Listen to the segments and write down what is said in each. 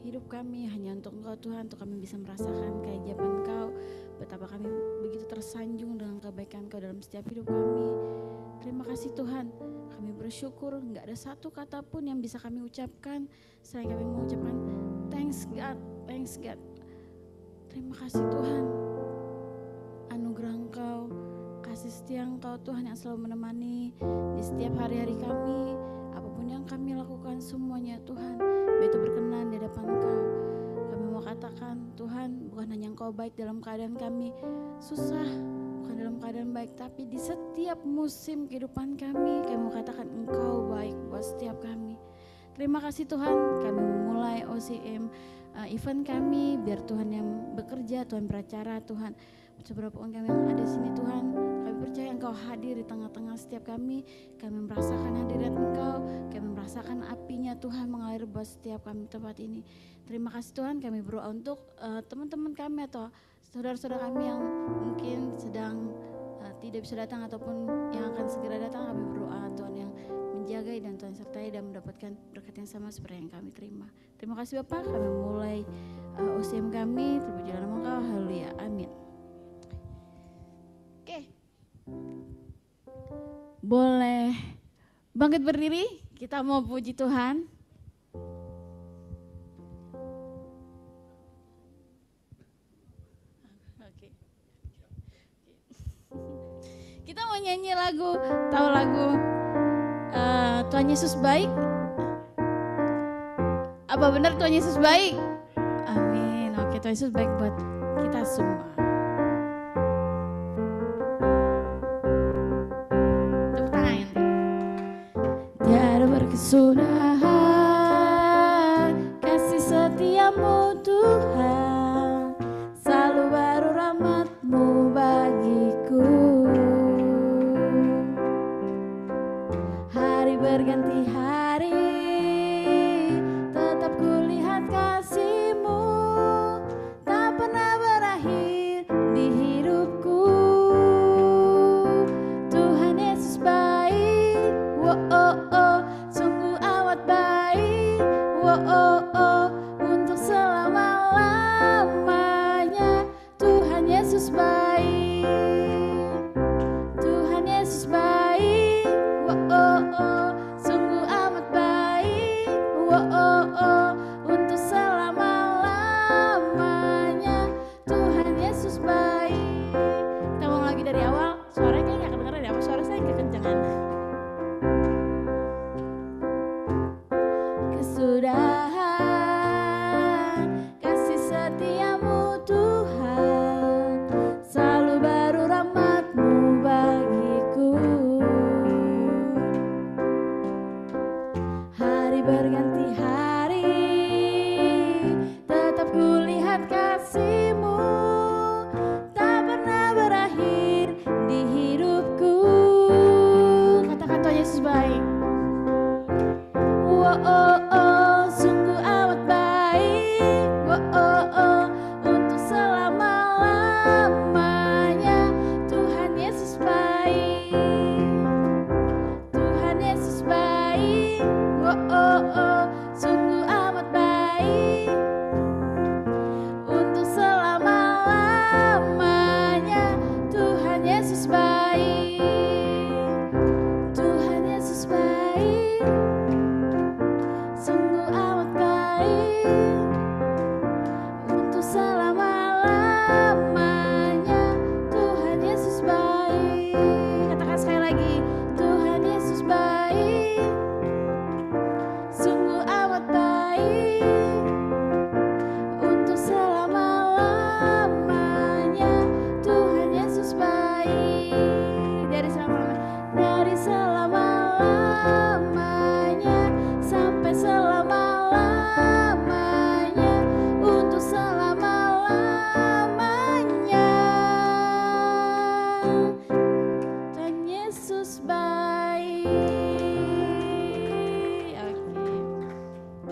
hidup kami hanya untuk Engkau Tuhan, untuk kami bisa merasakan keajaiban Engkau, betapa kami begitu tersanjung dengan kebaikan Engkau dalam setiap hidup kami. Terima kasih Tuhan, kami bersyukur gak ada satu kata pun yang bisa kami ucapkan selain kami mengucapkan thanks God, thanks God. Terima kasih Tuhan, anugerah Engkau, kasih setia Engkau Tuhan yang selalu menemani di setiap hari-hari kami. Apapun yang kami lakukan semuanya Tuhan, itu berkenan di hadapan Engkau. Kami mau katakan Tuhan, bukan hanya Engkau baik dalam keadaan kami susah, bukan dalam keadaan baik, tapi di setiap musim kehidupan kami mau katakan Engkau baik buat setiap kami. Terima kasih Tuhan, kami memulai OCM event kami, biar Tuhan yang bekerja, Tuhan beracara, Tuhan seberapa pun kami yang ada di sini Tuhan, kami percaya Engkau hadir di tengah-tengah setiap kami merasakan hadirat Engkau, kami merasakan apinya Tuhan mengalir buat setiap kami tempat ini. Terima kasih Tuhan, kami berdoa untuk teman-teman kami atau saudara-saudara kami yang mungkin sedang tidak bisa datang ataupun yang akan segera datang. Kami berdoa Tuhan yang menjaga dan Tuhan sertai dan mendapatkan berkat yang sama seperti yang kami terima. Terima kasih Bapak, kami mulai OCM kami, terpuji nama Engkau, haleluya, amin. Oke, boleh bangkit berdiri, kita mau puji Tuhan. Oke. Kita mau nyanyi lagu, tahu lagu Tuhan Yesus baik? Apa benar Tuhan Yesus baik? Amin. Oke, Tuhan Yesus baik buat kita semua. Tiada berkesudahan kasih setiamu Tuhan, selalu baru rahmat-Mu bagiku. Hari berganti hari, tetap kulihat kasih-Mu, tak pernah berakhir di hidupku. Tuhan Yesus baik, oh oh oh, sungguh amat baik, oh oh oh, untuk selama-lamanya. Tuhan Yesus baik, Tuhan Yesus baik, oh oh oh, sungguh amat baik, oh oh oh, untuk selama-lamanya. Tuhan Yesus baik. Kita mau lagi dari awal, suaranya kayaknya gak kedengeran ya, apa suara saya kekencangan? Kesudahan kasih setiamu Tuhan, selalu baru rahmat-Mu bagiku. Hari berganti hari, tetap kulihat kasih-Mu, tak pernah berakhir di hidupku. Katakan Tuhan Yesus baik. Oh oh oh, sungguh amat baik, oh oh oh, untuk selama-lamanya. Tuhan Yesus baik, Tuhan Yesus baik, oh oh oh, sungguh amat baik, untuk selama-lamanya. Tuhan Yesus baik, Tuhan Yesus baik, sungguh amat baik, untuk selama-lamanya. Tuhan Yesus baik. Katakan sekali lagi, Tuhan Yesus baik, sungguh amat baik, untuk selama-lamanya. Tuhan Yesus baik, dari selama-lamanya sampai selama-lamanya, untuk selama-lamanya. Tuhan Yesus baik. Oke.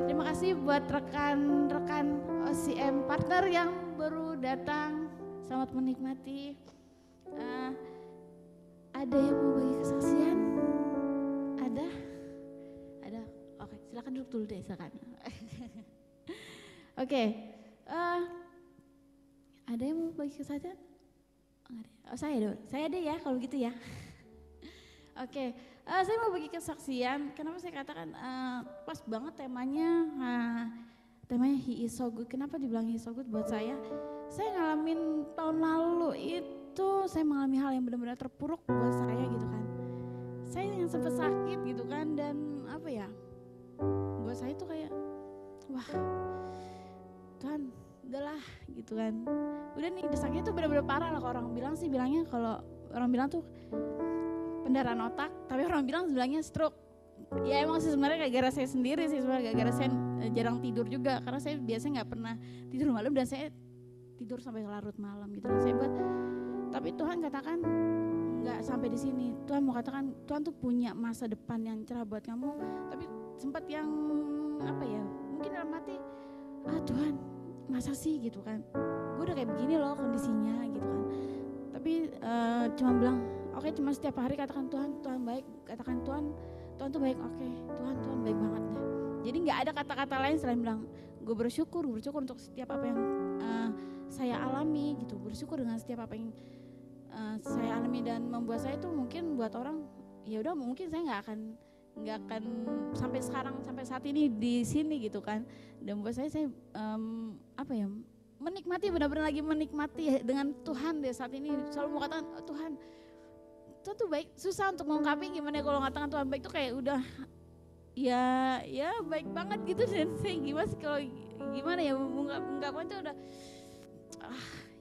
Terima kasih buat rekan-rekan OCM partner yang baru datang. Selamat menikmati. Ada yang mau bagi kesaksian? Ada? Ada? Oke, silakan duduk dulu deh, silakan. Oke, ada yang mau bagi kesaksian? Oh, saya deh ya kalau gitu ya. Oke, saya mau bagi kesaksian. Kenapa saya katakan pas banget temanya, temanya He is so good. Kenapa dibilang He is so good buat saya? Saya ngalamin tahun lalu itu saya mengalami hal yang benar-benar terpuruk buat saya gitu kan. Saya yang sempat sakit gitu kan, dan apa ya? Buat saya tuh kayak, wah, Tuhan, udahlah gitu kan. Udah nih sakitnya tuh benar-benar parah lah. Kalau orang bilang sih bilangnya, kalau orang bilang tuh pendarahan otak, tapi orang bilangnya stroke. Ya emang sih sebenarnya gara-gara saya sendiri sih, sebenarnya gara-gara saya jarang tidur juga, karena saya biasanya nggak pernah tidur malam dan saya tidur sampai larut malam gitu. Dan saya buat, tapi Tuhan katakan nggak sampai di sini. Tuhan mau katakan Tuhan tuh punya masa depan yang cerah buat kamu. Tapi sempat yang apa ya? Mungkin dalam hati, Tuhan masa sih gitu kan? Gue udah kayak begini loh kondisinya gitu kan. Tapi cuma bilang, oke, cuma setiap hari katakan Tuhan baik, katakan Tuhan tuh baik, oke, Tuhan baik banget deh. Jadi nggak ada kata-kata lain selain bilang gue bersyukur untuk setiap apa yang saya alami gitu, bersyukur dengan setiap apa yang saya alami, dan membuat saya itu mungkin buat orang ya udah mungkin saya nggak akan sampai sekarang, sampai saat ini di sini gitu kan. Dan buat saya apa ya, menikmati, benar-benar lagi menikmati dengan Tuhan deh saat ini. Selalu mau katakan Tuhan tuh baik. Susah untuk mengungkapin gimana kalau ngatakan Tuhan baik tuh kayak udah ya baik banget gitu. Dan saya gimana sih kalau gimana ya mengungkapkan tuh udah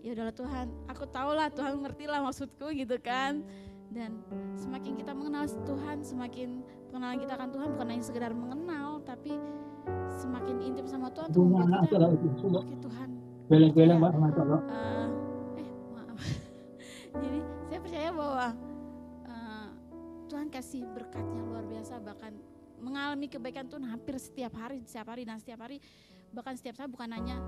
ya udahlah Tuhan, aku tahu lah Tuhan ngerti lah maksudku gitu kan. Dan semakin kita mengenal Tuhan, semakin pengenalan kita akan Tuhan bukan hanya sekedar mengenal, tapi semakin intim sama Tuhan tuh membuat kita oke Tuhan. Maaf. Jadi saya percaya bahwa Tuhan kasih berkatnya luar biasa, bahkan mengalami kebaikan Tuhan hampir setiap hari, dan setiap hari, bahkan setiap saat, bukan hanya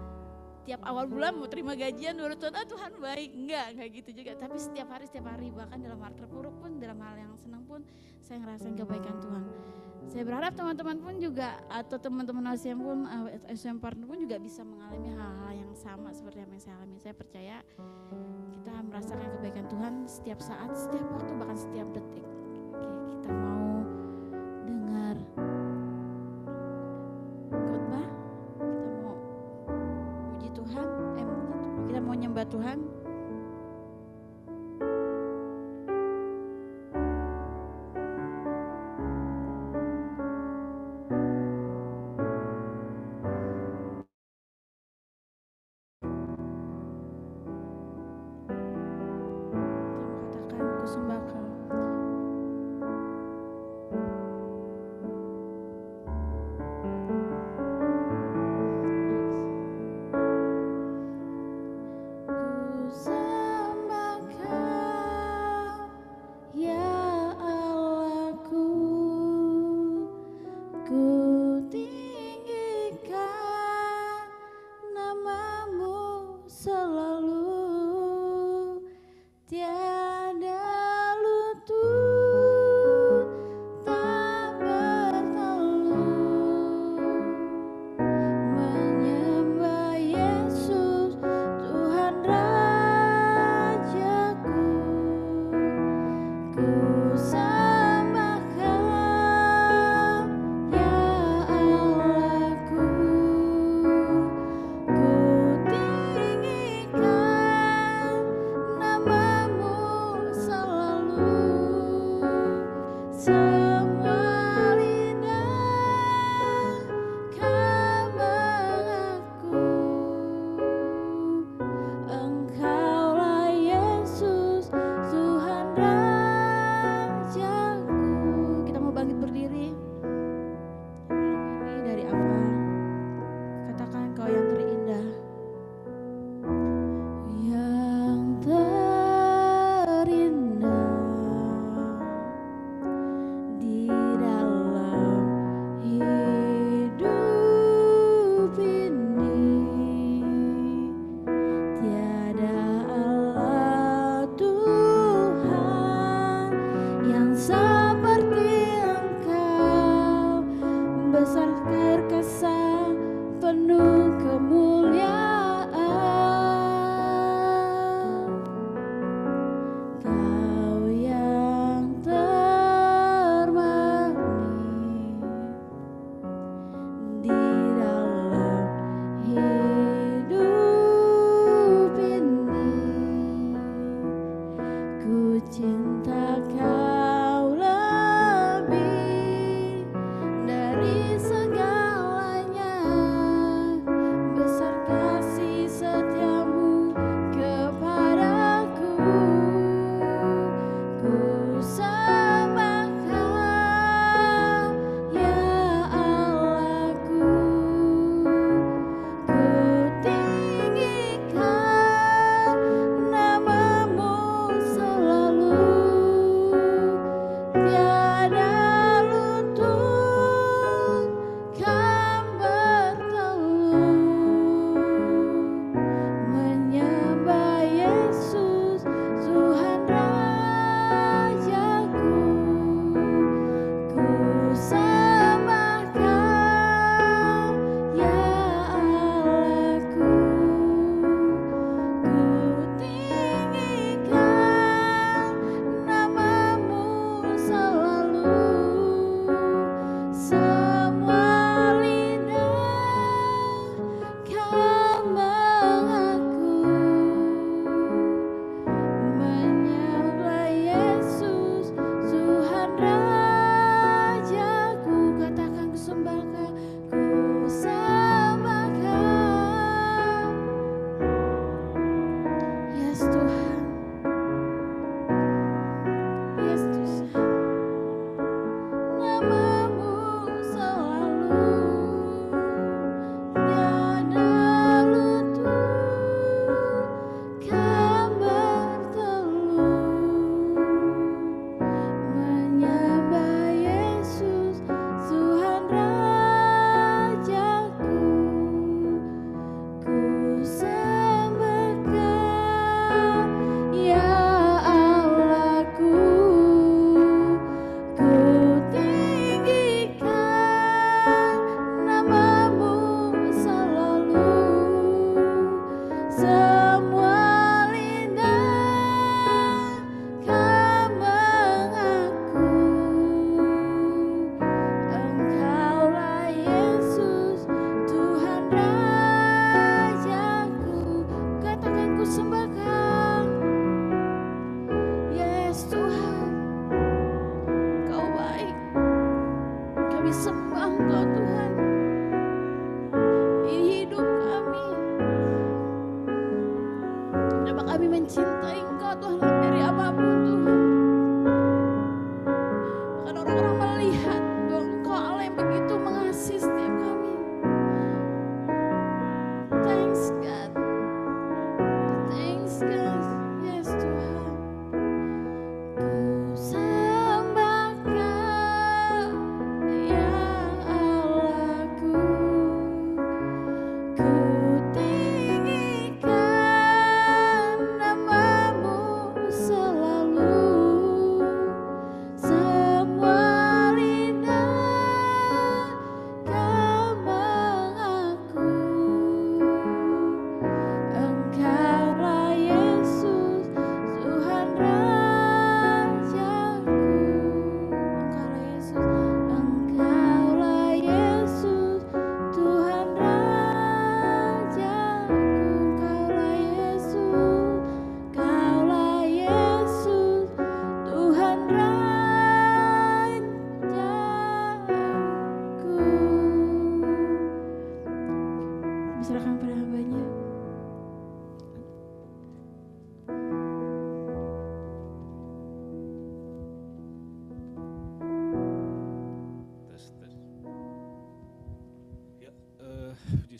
tiap awal bulan mau terima gajian baru Tuhan baik, enggak gitu juga, tapi setiap hari, bahkan dalam hal terpuruk pun, dalam hal yang senang pun saya ngerasain kebaikan Tuhan. Saya berharap teman-teman pun juga, atau teman-teman ASM pun, ASM partner pun juga bisa mengalami hal-hal yang sama seperti apa yang saya alami. Saya percaya kita merasakan kebaikan Tuhan setiap saat, setiap waktu, bahkan setiap detik. Oke, kita mau dengar khotbah, kita mau puji Tuhan, kita mau nyembah Tuhan. Selalu tiada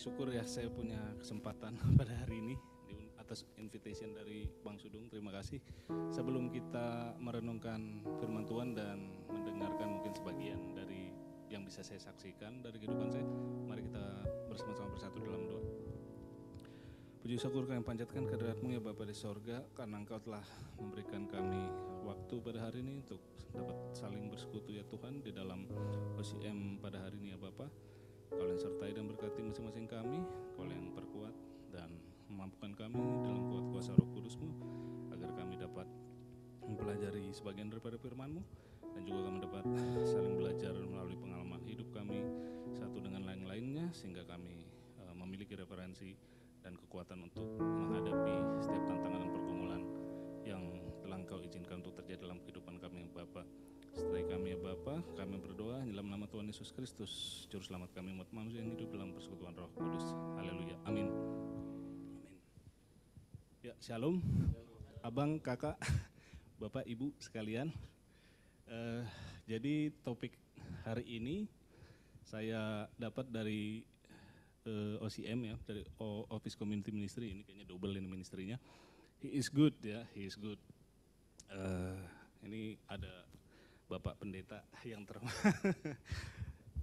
Syukur ya saya punya kesempatan pada hari ini atas invitation dari Bang Sudung, terima kasih. Sebelum kita merenungkan firman Tuhan dan mendengarkan mungkin sebagian dari yang bisa saya saksikan dari kehidupan saya, mari kita bersama-sama bersatu dalam doa. Puji syukur kami panjatkan kehadirat-Mu ya Bapa di sorga, karena Engkau telah memberikan kami waktu pada hari ini untuk dapat saling bersekutu ya Tuhan di dalam OCM pada hari ini ya Bapa. Kau yang sertai dan berkati masing-masing kami, Kau yang perkuat dan memampukan kami dalam kuat kuasa Roh Kudus-Mu, agar kami dapat mempelajari sebagian daripada firman-Mu, dan juga kami dapat saling belajar melalui pengalaman hidup kami satu dengan lain-lainnya, sehingga kami memiliki referensi dan kekuatan untuk menghadapi setiap tantangan dan pergumulan yang telah Engkau izinkan untuk terjadi dalam kehidupan kami, Bapa. Setelah kami, ya Bapa, kami berdoa dalam nama Tuhan Yesus Kristus, Juru Selamat kami, umat manusia yang hidup dalam persekutuan Roh Kudus. Haleluya, amin. Amin. Ya, shalom, abang, kakak, bapak, ibu sekalian. Jadi topik hari ini saya dapat dari OCM ya, dari Office Community Ministry. Ini kayaknya double ini ministerinya. He is good ya, he is good. Ini ada Bapak Pendeta yang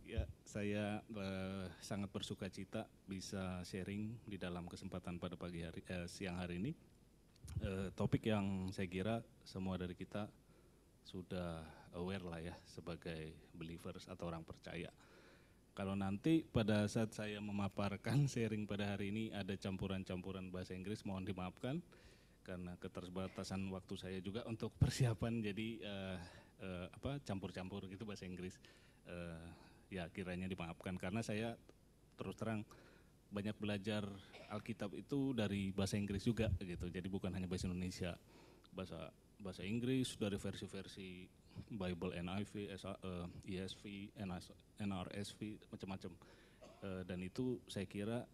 ya, saya sangat bersuka cita bisa sharing di dalam kesempatan pada siang hari ini. Topik yang saya kira semua dari kita sudah aware lah ya sebagai believers atau orang percaya. Kalau nanti pada saat saya memaparkan sharing pada hari ini ada campuran-campuran bahasa Inggris, mohon dimaafkan karena keterbatasan waktu saya juga untuk persiapan, jadi campur-campur gitu bahasa Inggris. Ya kiranya dimaafkan karena saya terus terang banyak belajar Alkitab itu dari bahasa Inggris juga gitu. Jadi bukan hanya bahasa Indonesia, bahasa Inggris dari versi-versi Bible NIV, ESV, NRSV, macam-macam. Dan itu saya kira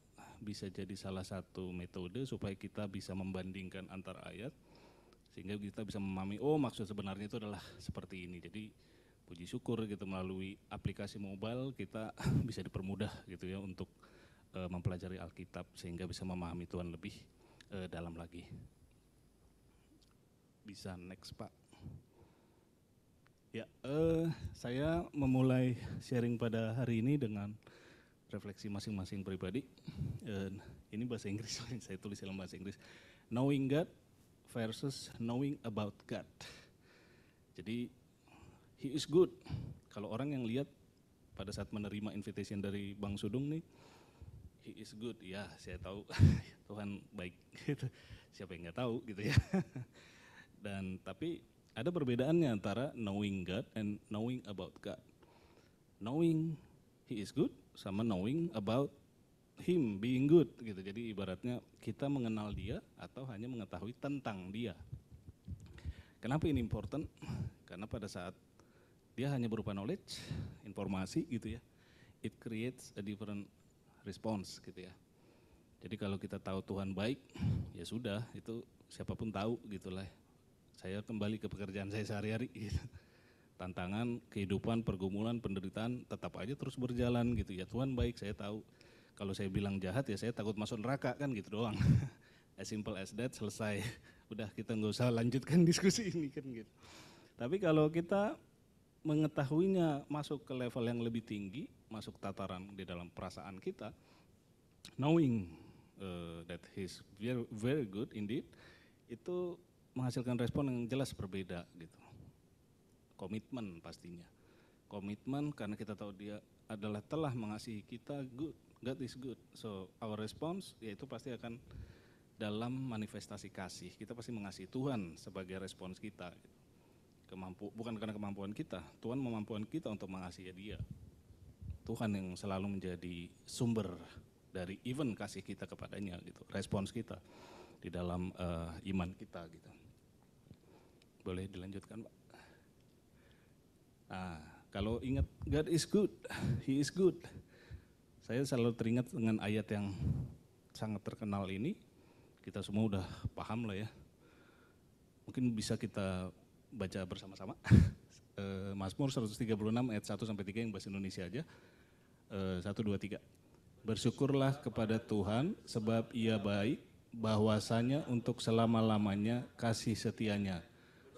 bisa jadi salah satu metode supaya kita bisa membandingkan antar ayat, sehingga kita bisa memahami, oh maksud sebenarnya itu adalah seperti ini. Jadi puji syukur gitu melalui aplikasi mobile kita bisa dipermudah gitu ya untuk mempelajari Alkitab sehingga bisa memahami Tuhan lebih dalam lagi. Bisa next Pak. Ya, saya memulai sharing pada hari ini dengan refleksi masing-masing pribadi. Ini bahasa Inggris, saya tulis dalam bahasa Inggris. Knowing God versus knowing about God. Jadi He is good. Kalau orang yang lihat pada saat menerima invitation dari Bang Sudung nih, He is good. Ya, saya tahu Tuhan baik. Gitu. Siapa yang nggak tahu gitu ya. Dan tapi ada perbedaannya antara knowing God and knowing about God. Knowing He is good sama knowing about Him being good gitu. Jadi ibaratnya kita mengenal Dia atau hanya mengetahui tentang Dia. Kenapa ini important? Karena pada saat Dia hanya berupa knowledge, informasi gitu ya, it creates a different response gitu ya. Jadi kalau kita tahu Tuhan baik, ya sudah, itu siapapun tahu gitulah. Saya kembali ke pekerjaan saya sehari-hari gitu. Tantangan, kehidupan, pergumulan, penderitaan tetap aja terus berjalan gitu ya. Tuhan baik, saya tahu. Kalau saya bilang jahat ya saya takut masuk neraka kan gitu doang. As simple as that, selesai. Udah kita nggak usah lanjutkan diskusi ini kan gitu. Tapi kalau kita mengetahuinya masuk ke level yang lebih tinggi, masuk tataran di dalam perasaan kita, knowing that He's very, very good indeed, itu menghasilkan respon yang jelas berbeda gitu. Komitmen pastinya. Komitmen karena kita tahu Dia adalah telah mengasihi kita, good. God is good. So our response yaitu pasti akan dalam manifestasi kasih. Kita pasti mengasihi Tuhan sebagai respons kita. Bukan karena kemampuan kita, Tuhan memampukan kita untuk mengasihi Dia. Tuhan yang selalu menjadi sumber dari even kasih kita kepadanya gitu, respons kita di dalam iman kita gitu. Boleh dilanjutkan Pak? Nah, kalau ingat God is good, He is good. Saya selalu teringat dengan ayat yang sangat terkenal ini, kita semua udah paham lah ya. Mungkin bisa kita baca bersama-sama. Mazmur 136 ayat 1-3 yang bahasa Indonesia aja. 1, 2, 3. Bersyukurlah kepada Tuhan sebab Ia baik, bahwasanya untuk selama-lamanya kasih setianya.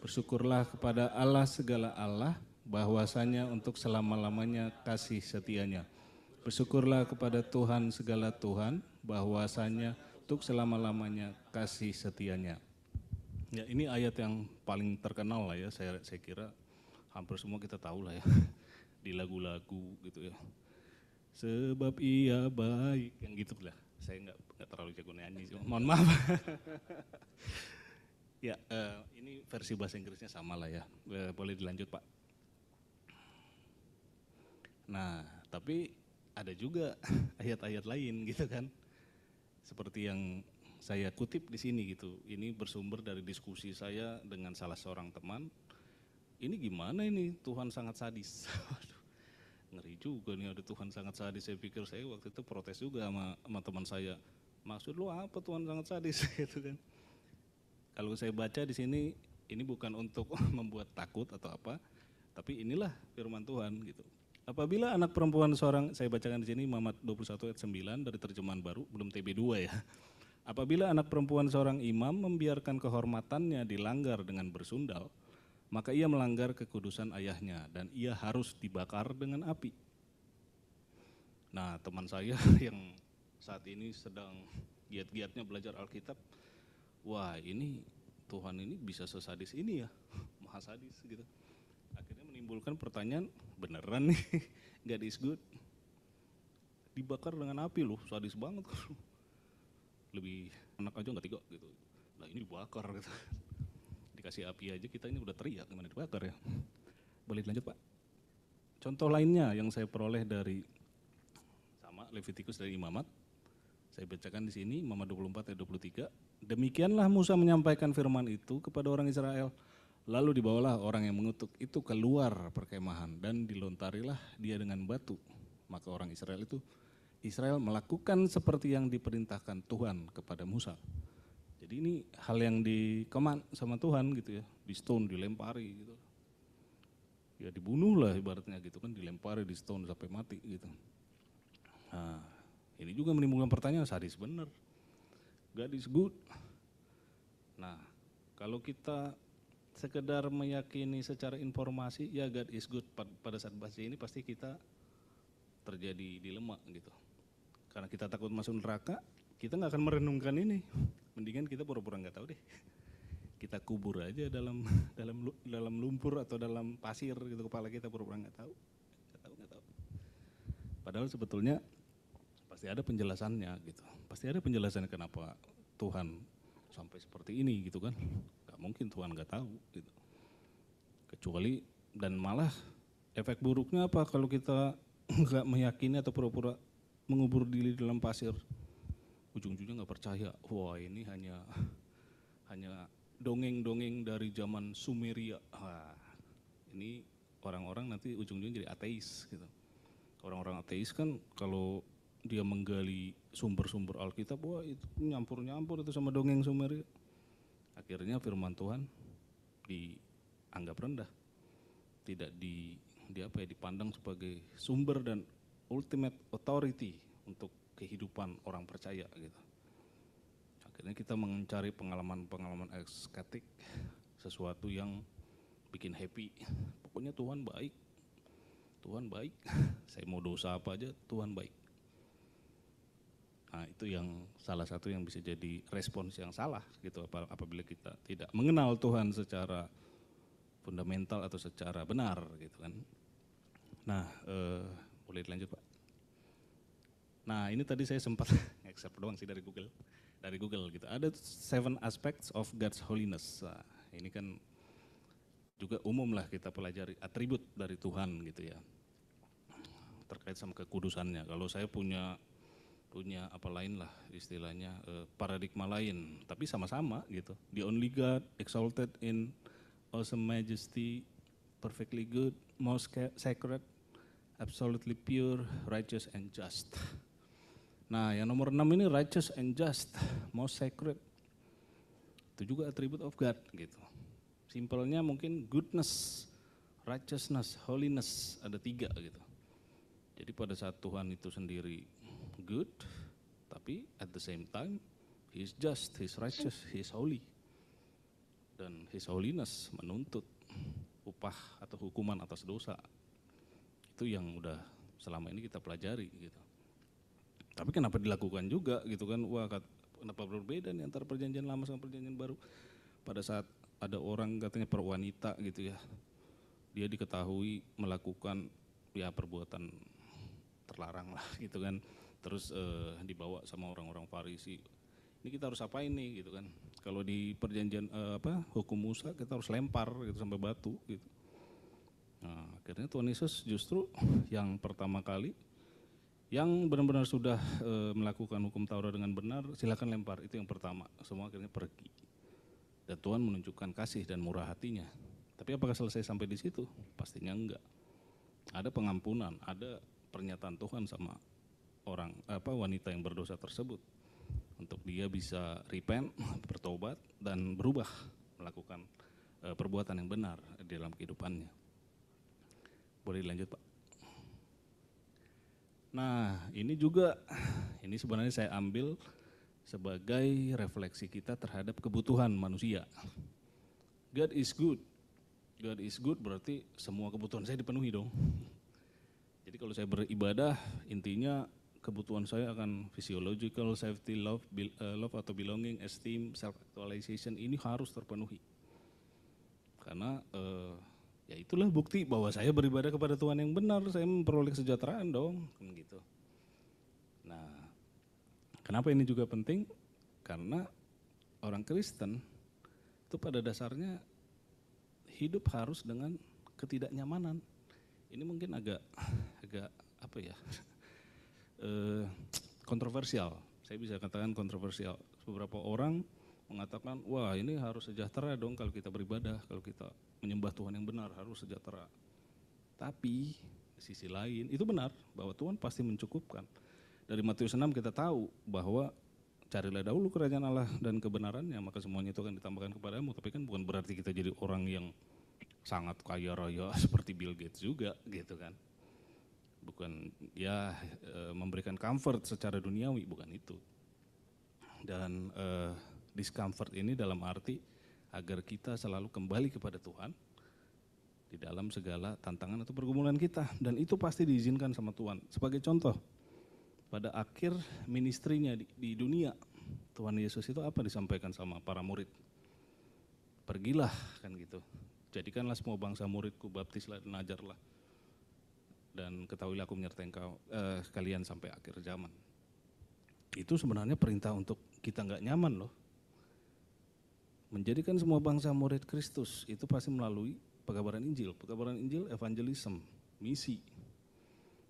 Bersyukurlah kepada Allah segala Allah, bahwasanya untuk selama-lamanya kasih setianya. Bersyukurlah kepada Tuhan segala Tuhan, bahwasanya untuk selama-lamanya kasih setianya. Ya, ini ayat yang paling terkenal lah ya, saya kira hampir semua kita tahu lah ya, di lagu-lagu gitu ya. sebab ia baik, yang gitu lah. Saya nggak terlalu jago nyanyi, mohon maaf. Ya, ini versi bahasa Inggrisnya sama lah ya. Boleh dilanjut Pak. Nah, tapi ada juga ayat-ayat lain gitu kan. Seperti yang saya kutip di sini gitu. Ini bersumber dari diskusi saya dengan salah seorang teman. Ini gimana ini, Tuhan sangat sadis. Waduh, ngeri juga nih ada Tuhan sangat sadis. Saya pikir saya waktu itu protes juga sama teman saya. Maksud lu apa Tuhan sangat sadis gitu kan. Kalau saya baca di sini, ini bukan untuk membuat takut atau apa, tapi inilah firman Tuhan gitu. Apabila anak perempuan seorang, saya bacakan di sini Muhammad 21 ayat 9 dari terjemahan baru, belum TB2 ya. Apabila anak perempuan seorang imam membiarkan kehormatannya dilanggar dengan bersundal, maka ia melanggar kekudusan ayahnya dan ia harus dibakar dengan api. Nah, teman saya yang saat ini sedang giat-giatnya belajar Alkitab, wah ini Tuhan ini bisa sesadis ini ya, maha sadis gitu. Akhirnya menimbulkan pertanyaan, beneran nih God is good? Dibakar dengan api loh, sadis banget. Lebih anak aja nggak tega gitu. Nah ini dibakar gitu. Dikasih api aja kita ini udah teriak, gimana dibakar ya. Boleh dilanjut Pak. Contoh lainnya yang saya peroleh dari sama Levitikus dari Imamat. Saya bacakan di sini Imamat 24 ayat 23. Demikianlah Musa menyampaikan firman itu kepada orang Israel. Lalu dibawalah orang yang mengutuk itu keluar perkemahan dan dilontarilah dia dengan batu. Maka orang Israel melakukan seperti yang diperintahkan Tuhan kepada Musa. Jadi ini hal yang dikoman sama Tuhan gitu ya, di stone dilempari gitu. Ya dibunuh lah ibaratnya gitu kan, dilempari di stone sampai mati gitu. Nah, ini juga menimbulkan pertanyaan, sadis bener. God is good. Nah, kalau kita sekedar meyakini secara informasi, ya God is good, pada saat bahas ini pasti kita terjadi dilema gitu. Karena kita takut masuk neraka, kita nggak akan merenungkan ini. Mendingan kita pura-pura nggak tahu deh. Kita kubur aja dalam lumpur atau dalam pasir gitu, kepala kita pura-pura nggak tahu. Padahal sebetulnya pasti ada penjelasannya gitu. Pasti ada penjelasannya kenapa Tuhan sampai seperti ini gitu kan. Gak mungkin Tuhan gak tahu gitu. Kecuali dan malah efek buruknya apa kalau kita gak meyakini atau pura-pura mengubur diri dalam pasir. Ujung-ujungnya gak percaya. Wah ini hanya dongeng-dongeng dari zaman Sumeria. Wah, ini orang-orang nanti ujung-ujungnya jadi ateis gitu. Orang-orang ateis kan kalau dia menggali sumber-sumber Alkitab, wah itu nyampur-nyampur itu sama dongeng Sumeria. Akhirnya firman Tuhan dianggap rendah, tidak dipandang sebagai sumber dan ultimate authority untuk kehidupan orang percaya gitu. Akhirnya kita mencari pengalaman-pengalaman estetik, sesuatu yang bikin happy. Pokoknya Tuhan baik, saya mau dosa apa aja Tuhan baik. Nah itu yang salah satu yang bisa jadi respons yang salah gitu apabila kita tidak mengenal Tuhan secara fundamental atau secara benar gitu kan. Nah boleh dilanjut Pak. Nah ini tadi saya sempat accept doang sih dari Google gitu. Ada 7 aspects of God's holiness. Nah, ini kan juga umum lah kita pelajari atribut dari Tuhan gitu ya. Terkait sama kekudusannya. Kalau saya punya apa lain lah istilahnya, paradigma lain, tapi sama-sama gitu. The only God, exalted in awesome majesty, perfectly good, most sacred, absolutely pure, righteous and just. Nah yang nomor 6 ini righteous and just, most sacred. Itu juga attribute of God gitu. Simpelnya mungkin goodness, righteousness, holiness, ada 3 gitu. Jadi pada saat Tuhan itu sendiri good, tapi at the same time He is just, He is righteous, He is holy. Dan His holiness menuntut upah atau hukuman atas dosa. Itu yang udah selama ini kita pelajari gitu. Tapi kenapa dilakukan juga gitu kan, wah kenapa berbeda nih antara perjanjian lama sama perjanjian baru. Pada saat ada orang katanya perwanita gitu ya, dia diketahui melakukan ya perbuatan terlarang lah gitu kan. Terus dibawa sama orang-orang Farisi. Ini kita harus apain nih gitu kan. Kalau di perjanjian hukum Musa kita harus lempar gitu sampai batu gitu. Nah, akhirnya Tuhan Yesus justru yang pertama kali yang benar-benar sudah melakukan hukum Taurat dengan benar, silakan lempar, itu yang pertama. Semua akhirnya pergi. Dan Tuhan menunjukkan kasih dan murah hatinya. Tapi apakah selesai sampai di situ? Pastinya enggak. Ada pengampunan, ada pernyataan Tuhan sama wanita yang berdosa tersebut untuk dia bisa repent, bertobat dan berubah melakukan perbuatan yang benar di dalam kehidupannya. Boleh dilanjut, Pak? Nah, ini sebenarnya saya ambil sebagai refleksi kita terhadap kebutuhan manusia. God is good. God is good berarti semua kebutuhan saya dipenuhi dong. Jadi kalau saya beribadah, intinya kebutuhan saya akan physiological, safety, love atau belonging, esteem, self-actualization ini harus terpenuhi. Karena ya itulah bukti bahwa saya beribadah kepada Tuhan yang benar, saya memperoleh kesejahteraan dong, kan gitu. Nah, kenapa ini juga penting? Karena orang Kristen itu pada dasarnya hidup harus dengan ketidaknyamanan. Ini mungkin agak apa ya? Kontroversial. Saya bisa katakan kontroversial. Beberapa orang mengatakan, wah ini harus sejahtera dong kalau kita beribadah, kalau kita menyembah Tuhan yang benar harus sejahtera. Tapi di sisi lain itu benar bahwa Tuhan pasti mencukupkan. Dari Matius 6 kita tahu bahwa carilah dahulu kerajaan Allah dan kebenarannya, maka semuanya itu akan ditambahkan kepadamu. Tapi kan bukan berarti kita jadi orang yang sangat kaya raya seperti Bill Gates juga gitu kan. Bukan ya memberikan comfort secara duniawi, bukan itu. Dan discomfort ini dalam arti agar kita selalu kembali kepada Tuhan di dalam segala tantangan atau pergumulan kita. Dan itu pasti diizinkan sama Tuhan. Sebagai contoh, pada akhir ministrinya di dunia, Tuhan Yesus itu apa disampaikan sama para murid? Pergilah kan gitu, jadikanlah semua bangsa muridku, baptislah dan ajarlah. Dan ketahuilah aku menyertai kalian sampai akhir zaman. Itu sebenarnya perintah untuk kita nggak nyaman loh. Menjadikan semua bangsa murid Kristus itu pasti melalui pegabaran Injil. Pegabaran Injil, evangelism, misi.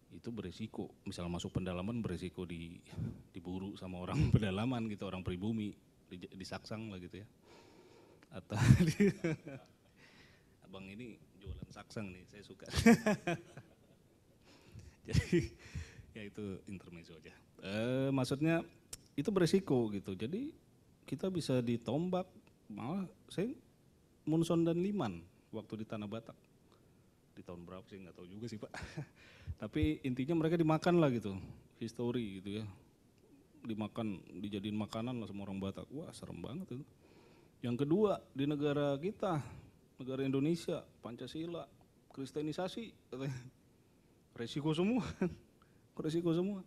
Itu beresiko, misalnya masuk pendalaman beresiko diburu sama orang pedalaman gitu, orang pribumi, disaksang lah gitu ya. Atau abang ini jualan saksang nih, saya suka. Jadi ya itu intermezzo aja. Maksudnya itu beresiko gitu. Jadi kita bisa ditombak, malah saya Munson dan Liman waktu di Tanah Batak. Di tahun berapa sih nggak tahu juga sih Pak. Tapi intinya mereka dimakan lah gitu, history gitu ya. Dimakan, dijadiin makanan lah semua orang Batak. Wah serem banget itu. Yang kedua di negara kita, negara Indonesia, Pancasila, Kristenisasi katanya. Resiko semua, resiko semua.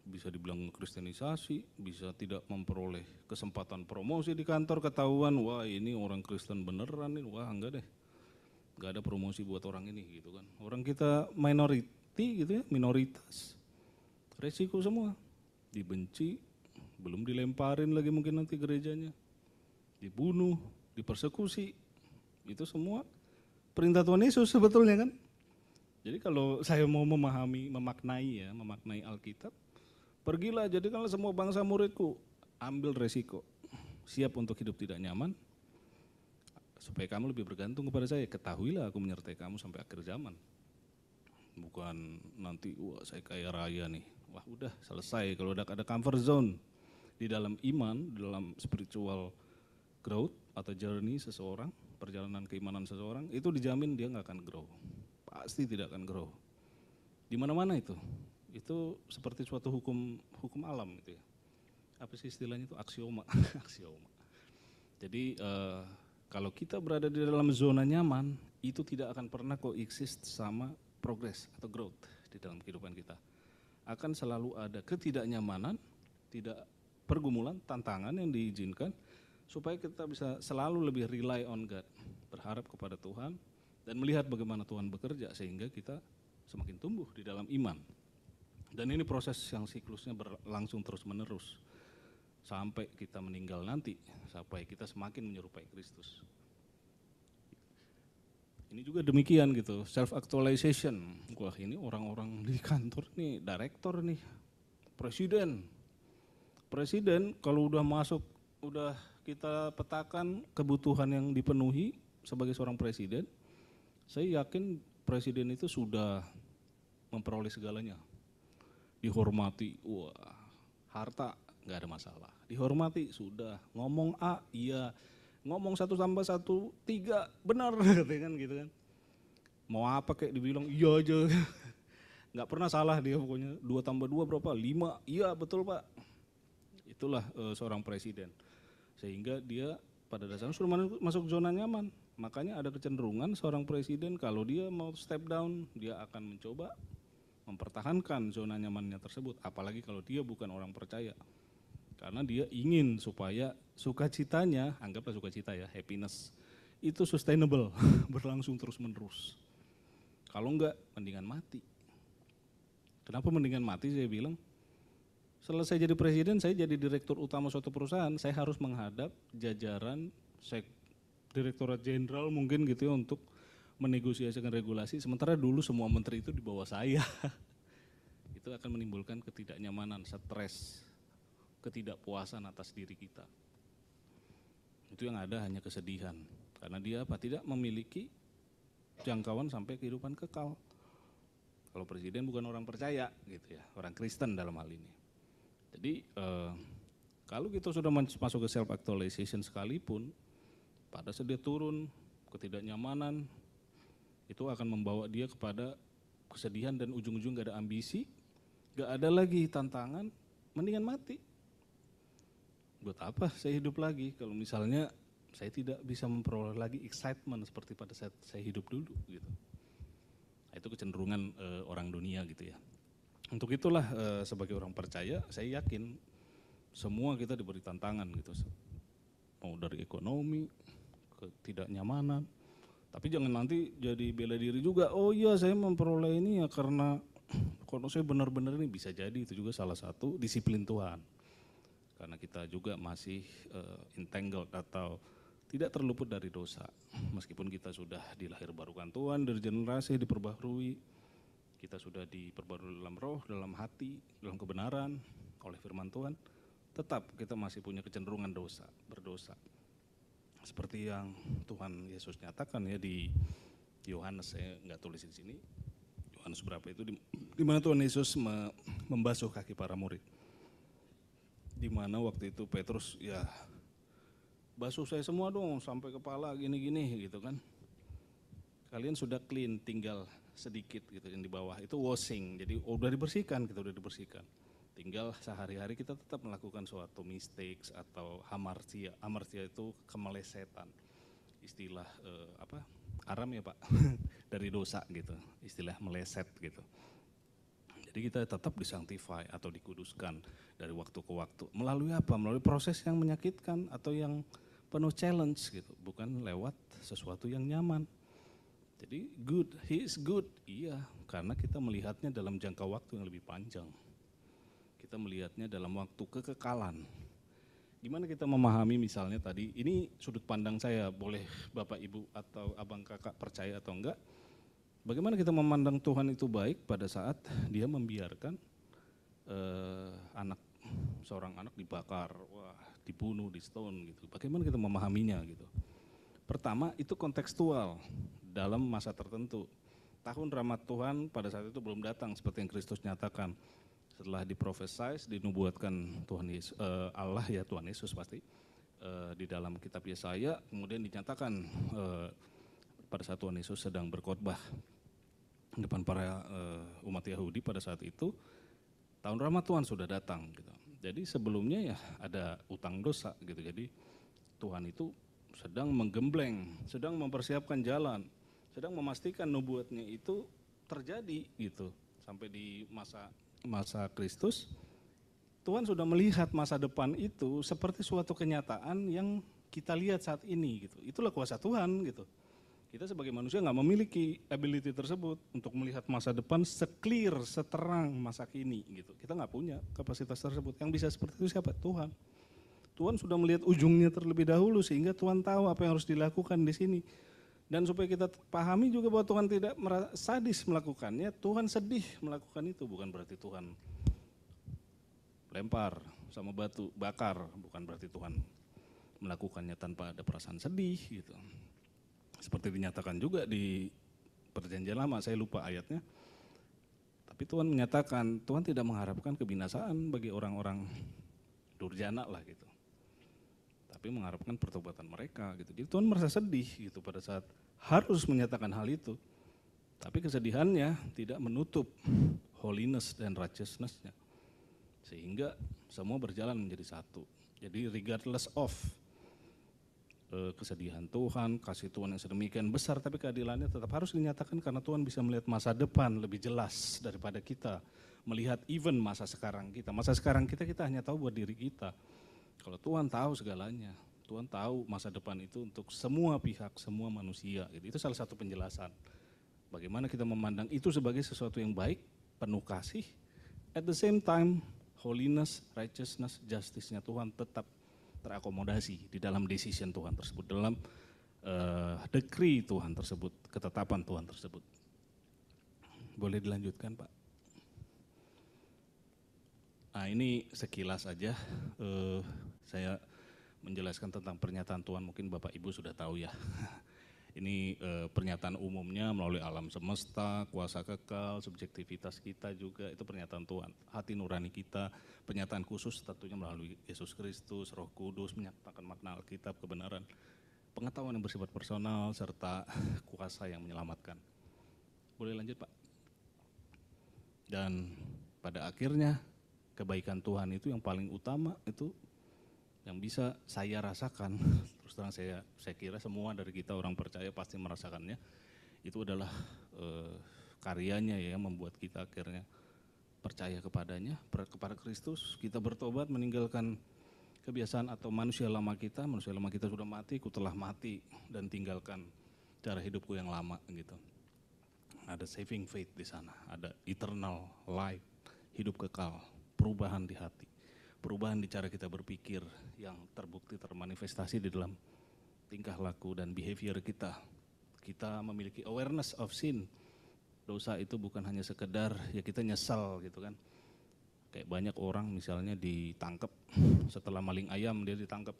Bisa dibilang kristenisasi, bisa tidak memperoleh kesempatan promosi di kantor, ketahuan, wah ini orang Kristen beneran nih, wah enggak deh. Enggak ada promosi buat orang ini gitu kan. Orang kita minority gitu ya, minoritas. Resiko semua, dibenci, belum dilemparin lagi mungkin nanti gerejanya. Dibunuh, dipersekusi, itu semua perintah Tuhan Yesus sebetulnya kan. Jadi kalau saya mau memaknai Alkitab, pergilah jadikanlah semua bangsa muridku, ambil resiko, siap untuk hidup tidak nyaman, supaya kamu lebih bergantung kepada saya, ketahuilah aku menyertai kamu sampai akhir zaman. Bukan nanti, wah saya kaya raya nih, wah udah selesai, kalau udah ada comfort zone di dalam iman, di dalam spiritual growth atau journey seseorang, perjalanan keimanan seseorang, itu dijamin dia nggak akan grow. Pasti tidak akan grow. Di mana-mana itu seperti suatu hukum alam gitu ya. Apa sih istilahnya itu? Aksioma. Aksioma. Jadi kalau kita berada di dalam zona nyaman, itu tidak akan pernah coexist sama progress atau growth di dalam kehidupan kita. Akan selalu ada ketidaknyamanan, tidak pergumulan, tantangan yang diizinkan supaya kita bisa selalu lebih rely on God, berharap kepada Tuhan, dan melihat bagaimana Tuhan bekerja sehingga kita semakin tumbuh di dalam iman. Dan ini proses yang siklusnya berlangsung terus-menerus sampai kita meninggal nanti, sampai kita semakin menyerupai Kristus. Ini juga demikian gitu, self actualization. Wah, ini orang-orang di kantor nih, direktur nih, presiden. Presiden kalau udah masuk, udah kita petakan kebutuhan yang dipenuhi sebagai seorang presiden, saya yakin presiden itu sudah memperoleh segalanya. Dihormati, wah, harta nggak ada masalah. Dihormati, sudah. Ngomong A, iya. Ngomong 1 tambah 1, 3, benar, kan gitu kan. Mau apa kayak dibilang, iya aja. Nggak pernah salah dia pokoknya. 2 tambah 2 berapa? 5, iya betul Pak. Itulah seorang presiden. Sehingga dia pada dasarnya sudah masuk zona nyaman. Makanya ada kecenderungan seorang presiden kalau dia mau step down, dia akan mencoba mempertahankan zona nyamannya tersebut. Apalagi kalau dia bukan orang percaya. Karena dia ingin supaya sukacitanya, anggaplah sukacita ya, happiness, itu sustainable, berlangsung terus menerus. Kalau enggak, mendingan mati. Kenapa mendingan mati saya bilang? Selesai jadi presiden, saya jadi direktur utama suatu perusahaan, saya harus menghadap jajaran direktorat jenderal mungkin gitu ya untuk menegosiasikan regulasi, sementara dulu semua menteri itu di bawah saya. Itu akan menimbulkan ketidaknyamanan, stres, ketidakpuasan atas diri kita. Itu yang ada hanya kesedihan, karena dia tidak memiliki jangkauan sampai kehidupan kekal. Kalau presiden bukan orang percaya gitu ya, orang Kristen dalam hal ini. Jadi kalau kita sudah masuk ke self actualization sekalipun, pada saat dia turun ketidaknyamanan, itu akan membawa dia kepada kesedihan dan ujung-ujung gak ada ambisi, gak ada lagi tantangan, mendingan mati. Buat apa saya hidup lagi kalau misalnya saya tidak bisa memperoleh lagi excitement seperti pada saat saya hidup dulu gitu. Nah, itu kecenderungan orang dunia gitu ya. Untuk itulah sebagai orang percaya saya yakin semua kita diberi tantangan gitu. Mau dari ekonomi, ketidaknyamanan. Tapi jangan nanti jadi bela diri juga, oh iya saya memperoleh ini ya karena kalau saya benar-benar ini, bisa jadi itu juga salah satu disiplin Tuhan. Karena kita juga masih entangled atau tidak terluput dari dosa. Meskipun kita sudah dilahirbarukan Tuhan, dari generasi diperbaharui, kita sudah diperbarui dalam roh, dalam hati, dalam kebenaran oleh firman Tuhan, tetap kita masih punya kecenderungan berdosa. Seperti yang Tuhan Yesus nyatakan ya di Yohanes, saya nggak tulis di sini, Yohanes berapa itu, di mana Tuhan Yesus membasuh kaki para murid. Di mana waktu itu Petrus ya basuh saya semua dong sampai kepala gini-gini gitu kan. Kalian sudah clean, tinggal sedikit gitu yang di bawah itu washing, jadi udah dibersihkan, kita udah dibersihkan. Tinggal sehari-hari kita tetap melakukan suatu mistakes atau hamartia. Hamartia itu kemelesetan, istilah Aram ya Pak, dari dosa gitu, istilah meleset gitu. Jadi kita tetap disanctify atau dikuduskan dari waktu ke waktu. Melalui apa? Melalui proses yang menyakitkan atau yang penuh challenge gitu, bukan lewat sesuatu yang nyaman. Jadi good, he is good, iya, karena kita melihatnya dalam jangka waktu yang lebih panjang. Kita melihatnya dalam waktu kekekalan. Gimana kita memahami misalnya tadi, ini sudut pandang saya, boleh Bapak Ibu atau Abang Kakak percaya atau enggak. Bagaimana kita memandang Tuhan itu baik pada saat dia membiarkan seorang anak dibakar, wah, dibunuh, di stone gitu. Bagaimana kita memahaminya gitu. Pertama itu kontekstual dalam masa tertentu. Tahun rahmat Tuhan pada saat itu belum datang seperti yang Kristus nyatakan. Setelah diprofesize, dinubuatkan Tuhan Yesus, Allah ya Tuhan Yesus pasti di dalam kitab Yesaya, kemudian dinyatakan pada saat Tuhan Yesus sedang berkhotbah di depan para umat Yahudi pada saat itu, tahun rahmat Tuhan sudah datang gitu. Jadi sebelumnya ya ada utang dosa gitu. Jadi Tuhan itu sedang menggembleng, sedang mempersiapkan jalan, sedang memastikan nubuatnya itu terjadi gitu. Sampai di masa Kristus, Tuhan sudah melihat masa depan itu seperti suatu kenyataan yang kita lihat saat ini gitu. Itulah kuasa Tuhan gitu. Kita sebagai manusia nggak memiliki ability tersebut untuk melihat masa depan se-clear, seterang masa kini gitu. Kita nggak punya kapasitas tersebut. Yang bisa seperti itu siapa? Tuhan. Tuhan sudah melihat ujungnya terlebih dahulu sehingga Tuhan tahu apa yang harus dilakukan di sini. Dan supaya kita pahami juga bahwa Tuhan tidak sadis melakukannya, Tuhan sedih melakukan itu. Bukan berarti Tuhan lempar sama batu, bakar. Bukan berarti Tuhan melakukannya tanpa ada perasaan sedih gitu. Seperti dinyatakan juga di Perjanjian Lama, saya lupa ayatnya. Tapi Tuhan menyatakan, Tuhan tidak mengharapkan kebinasaan bagi orang-orang durjana lah gitu. Tapi mengharapkan pertobatan mereka gitu. Jadi Tuhan merasa sedih gitu pada saat harus menyatakan hal itu. Tapi kesedihannya tidak menutup holiness dan righteousness-nya. Sehingga semua berjalan menjadi satu. Jadi regardless of kesedihan Tuhan, kasih Tuhan yang sedemikian besar, tapi keadilannya tetap harus dinyatakan karena Tuhan bisa melihat masa depan lebih jelas daripada kita melihat even masa sekarang kita. Masa sekarang kita hanya tahu buat diri kita. Kalau Tuhan tahu segalanya, Tuhan tahu masa depan itu untuk semua pihak, semua manusia. Itu salah satu penjelasan. Bagaimana kita memandang itu sebagai sesuatu yang baik, penuh kasih, at the same time holiness, righteousness, justice-nya Tuhan tetap terakomodasi di dalam decision Tuhan tersebut, dalam decree Tuhan tersebut, ketetapan Tuhan tersebut. Boleh dilanjutkan Pak? Nah ini sekilas aja saya menjelaskan tentang pernyataan Tuhan, mungkin Bapak Ibu sudah tahu ya. Ini pernyataan umumnya melalui alam semesta, kuasa kekal, subjektivitas kita juga, itu pernyataan Tuhan. Hati nurani kita, pernyataan khusus tentunya melalui Yesus Kristus, Roh Kudus, menyatakan makna Alkitab, kebenaran, pengetahuan yang bersifat personal, serta kuasa yang menyelamatkan. Boleh lanjut Pak? Dan pada akhirnya kebaikan Tuhan itu yang paling utama, itu yang bisa saya rasakan, terus terang saya kira semua dari kita orang percaya pasti merasakannya, itu adalah karyanya ya, membuat kita akhirnya percaya kepadanya, kepada Kristus, kita bertobat, meninggalkan kebiasaan atau manusia lama kita sudah mati, ku telah mati dan tinggalkan cara hidupku yang lama gitu. Ada saving faith di sana, ada eternal life, hidup kekal, perubahan di hati. Perubahan di cara kita berpikir yang terbukti termanifestasi di dalam tingkah laku dan behavior kita. Kita memiliki awareness of sin. Dosa itu bukan hanya sekedar ya kita nyesal gitu kan. Kayak banyak orang misalnya ditangkap setelah maling ayam, dia ditangkap.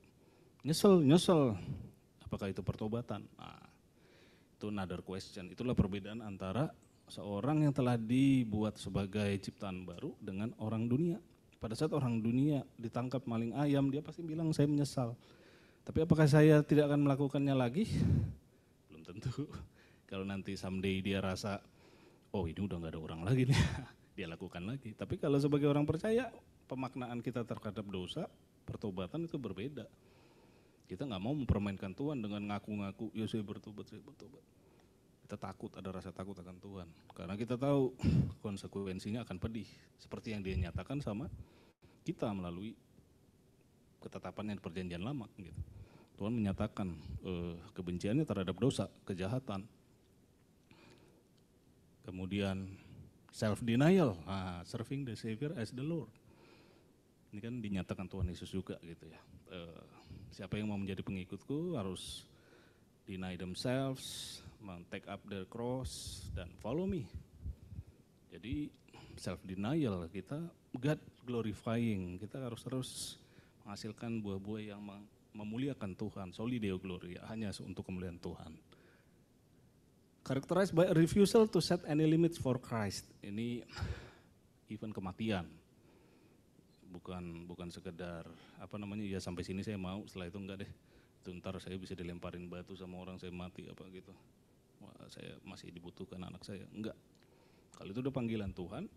Nyesel. Apakah itu pertobatan? Nah, itu another question. Itulah perbedaan antara seorang yang telah dibuat sebagai ciptaan baru dengan orang dunia. Pada saat orang dunia ditangkap maling ayam, dia pasti bilang saya menyesal. Tapi apakah saya tidak akan melakukannya lagi? Belum tentu. Kalau nanti someday dia rasa, oh ini udah gak ada orang lagi nih, dia lakukan lagi. Tapi kalau sebagai orang percaya, pemaknaan kita terhadap dosa, pertobatan itu berbeda. Kita gak mau mempermainkan Tuhan dengan ngaku-ngaku, ya saya bertobat. Kita takut, ada rasa takut akan Tuhan. Karena kita tahu konsekuensinya akan pedih. Seperti yang dia nyatakan sama kita melalui ketetapan yang perjanjian lama. Gitu. Tuhan menyatakan kebenciannya terhadap dosa, kejahatan. Kemudian self-denial, serving the Savior as the Lord. Ini kan dinyatakan Tuhan Yesus juga gitu ya. Siapa yang mau menjadi pengikutku harus deny themselves, take up their cross, dan follow me. Jadi self-denial, kita God glorifying, kita harus terus menghasilkan buah-buah yang memuliakan Tuhan, soli Deo Gloria, hanya untuk kemuliaan Tuhan. Characterized by a refusal to set any limits for Christ, ini even kematian. Bukan sekedar ya sampai sini saya mau, setelah itu enggak deh. Itu ntar saya bisa dilemparin batu sama orang, saya mati apa gitu. Wah, saya masih dibutuhkan anak saya. Enggak. Kalau itu udah panggilan Tuhan,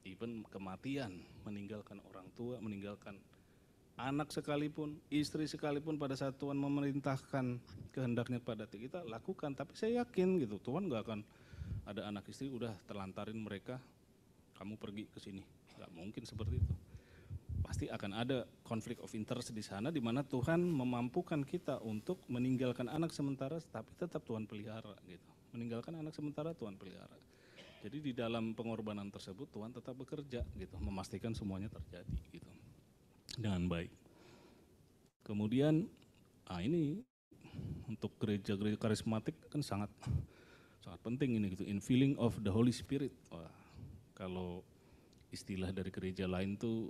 even kematian, meninggalkan orang tua, meninggalkan anak sekalipun, istri sekalipun, pada saat Tuhan memerintahkan kehendaknya pada kita, lakukan. Tapi saya yakin gitu, Tuhan enggak akan ada anak istri udah terlantarin mereka, kamu pergi ke sini. Enggak mungkin seperti itu. pasti akan ada konflik of interest di sana, di mana Tuhan memampukan kita untuk meninggalkan anak sementara, tapi tetap Tuhan pelihara gitu. Meninggalkan anak sementara Tuhan pelihara. Jadi di dalam pengorbanan tersebut Tuhan tetap bekerja gitu, memastikan semuanya terjadi gitu dengan baik. Kemudian, ini untuk gereja-gereja karismatik kan sangat penting ini gitu, infilling of the Holy Spirit. Wah, kalau istilah dari gereja lain tuh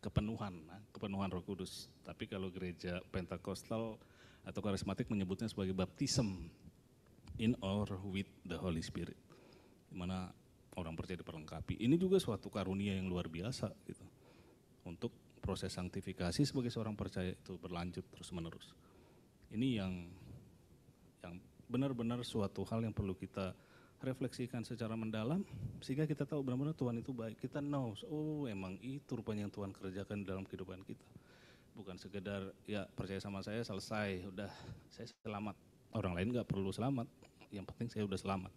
kepenuhan Roh Kudus. Tapi kalau gereja Pentakosta atau karismatik menyebutnya sebagai baptism in or with the Holy Spirit, di mana orang percaya diperlengkapi. Ini juga suatu karunia yang luar biasa gitu. Untuk proses sanktifikasi sebagai seorang percaya itu berlanjut terus-menerus. Ini yang benar-benar suatu hal yang perlu kita refleksikan secara mendalam, sehingga kita tahu benar-benar Tuhan itu baik. Kita know, emang itu rupanya yang Tuhan kerjakan dalam kehidupan kita. Bukan sekedar ya percaya sama saya selesai, udah saya selamat. Orang lain gak perlu selamat, yang penting saya udah selamat.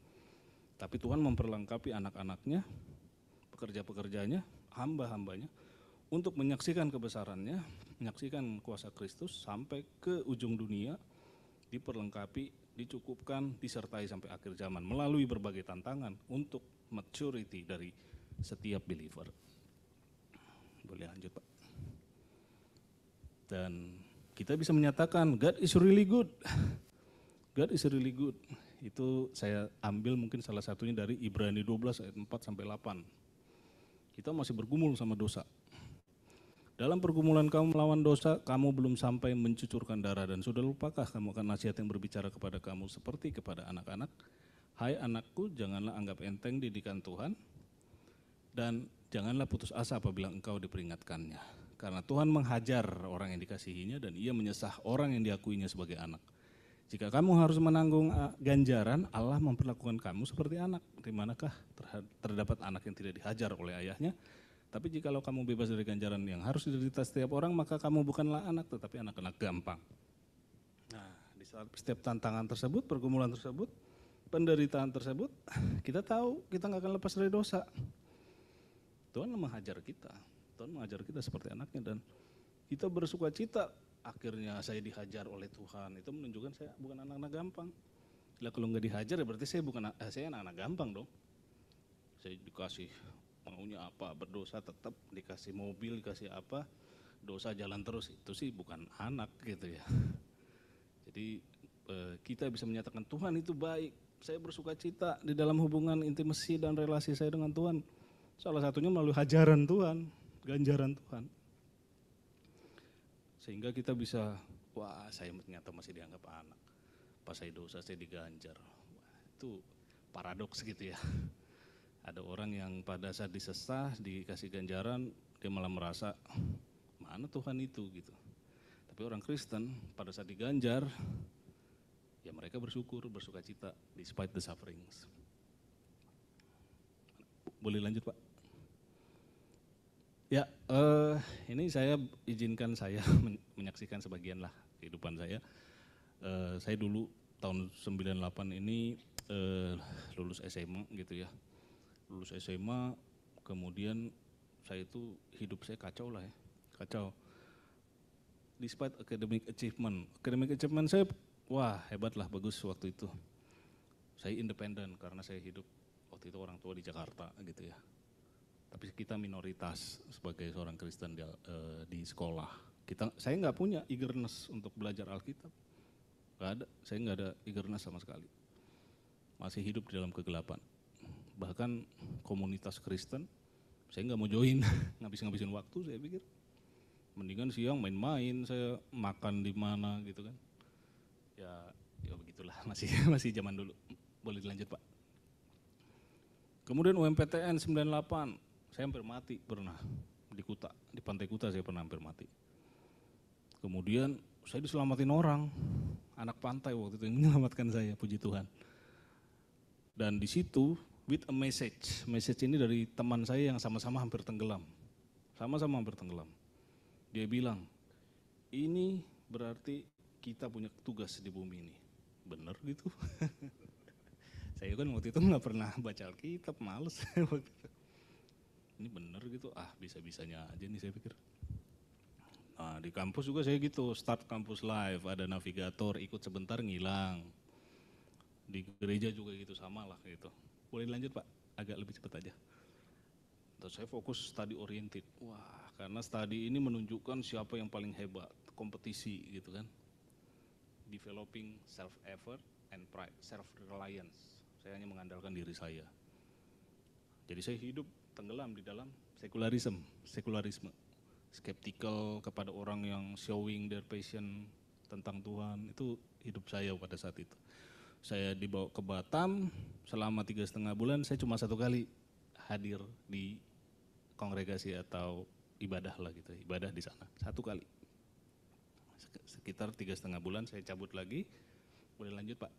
Tapi Tuhan memperlengkapi anak-anaknya, pekerja-pekerjanya, hamba-hambanya, untuk menyaksikan kebesarannya, menyaksikan kuasa Kristus sampai ke ujung dunia, diperlengkapi, dicukupkan, disertai sampai akhir zaman melalui berbagai tantangan untuk maturity dari setiap believer. Boleh lanjut Pak. Dan kita bisa menyatakan God is really good. God is really good. Itu saya ambil mungkin salah satunya dari Ibrani 12 ayat 4 sampai 8. Kita masih bergumul sama dosa. Dalam pergumulan kamu melawan dosa, kamu belum sampai mencucurkan darah, dan sudah lupakah kamu akan nasihat yang berbicara kepada kamu seperti kepada anak-anak? Hai anakku, janganlah anggap enteng didikan Tuhan, dan janganlah putus asa apabila engkau diperingatkannya. Karena Tuhan menghajar orang yang dikasihinya, dan ia menyesah orang yang diakuinya sebagai anak. Jika kamu harus menanggung ganjaran, Allah memperlakukan kamu seperti anak. Di manakah terdapat anak yang tidak dihajar oleh ayahnya? Tapi jikalau kamu bebas dari ganjaran yang harus diderita setiap orang, maka kamu bukanlah anak, tetapi anak-anak gampang. Nah, di saat setiap tantangan tersebut, pergumulan tersebut, penderitaan tersebut, kita tahu kita nggak akan lepas dari dosa. Tuhan menghajar kita, Tuhan mengajar kita seperti anaknya, dan kita bersuka cita. Akhirnya saya dihajar oleh Tuhan, itu menunjukkan saya bukan anak-anak gampang. Lah kalau nggak dihajar ya berarti saya anak-anak gampang dong. Saya dikasih maunya apa, berdosa tetap, dikasih mobil, dikasih apa, dosa jalan terus, itu sih bukan anak gitu ya. Jadi kita bisa menyatakan Tuhan itu baik, saya bersuka cita di dalam hubungan intimasi dan relasi saya dengan Tuhan. Salah satunya melalui hajaran Tuhan, ganjaran Tuhan. Sehingga kita bisa, wah saya ternyata masih dianggap anak, pas saya dosa saya diganjar. Wah, itu paradoks gitu ya. Ada orang yang pada saat disesah, dikasih ganjaran, dia malah merasa, mana Tuhan itu gitu. Tapi orang Kristen pada saat diganjar, ya mereka bersyukur, bersuka cita, despite the sufferings. Boleh lanjut Pak? Ya, ini saya izinkan saya menyaksikan sebagian lah kehidupan saya. Saya dulu tahun 98 ini lulus SMA gitu ya. Lulus SMA, kemudian saya itu hidup saya kacau lah ya, kacau. Despite academic achievement saya, wah hebat lah, bagus waktu itu. Saya independen karena saya hidup waktu itu orang tua di Jakarta gitu ya. Tapi kita minoritas sebagai seorang Kristen di sekolah. Saya nggak punya eagerness untuk belajar Alkitab, nggak ada. Saya nggak ada eagerness sama sekali. Masih hidup di dalam kegelapan. Bahkan komunitas Kristen, saya nggak mau join, ngabisin waktu saya pikir. Mendingan siang main-main, saya makan di mana gitu kan. Ya begitulah, masih zaman dulu. Boleh dilanjut Pak. Kemudian UMPTN 98. Saya hampir mati pernah di Kuta, di Pantai Kuta saya pernah hampir mati. Kemudian saya diselamatin orang, anak pantai waktu itu yang menyelamatkan saya, puji Tuhan. Dan di situ with a message ini dari teman saya yang sama-sama hampir tenggelam. Dia bilang, ini berarti kita punya tugas di bumi ini. Bener gitu. Saya kan waktu itu nggak pernah baca Alkitab, males waktu itu. ini bener gitu, bisa-bisanya aja nih saya pikir. Nah di kampus juga saya gitu, start kampus live, ada navigator, ikut sebentar ngilang. Di gereja juga gitu, sama lah gitu. Boleh lanjut Pak, agak lebih cepat aja. Terus saya fokus study oriented, wah karena study ini menunjukkan siapa yang paling hebat, kompetisi gitu kan. Developing self-effort and pride, self-reliance. Saya hanya mengandalkan diri saya. Jadi saya hidup tenggelam di dalam sekularisme. Skeptical kepada orang yang showing their passion tentang Tuhan, itu hidup saya pada saat itu. Saya dibawa ke Batam selama 3,5 bulan, saya cuma 1 kali hadir di kongregasi atau ibadah lah gitu, ibadah di sana 1 kali. Sekitar 3,5 bulan saya cabut lagi. Boleh lanjut Pak.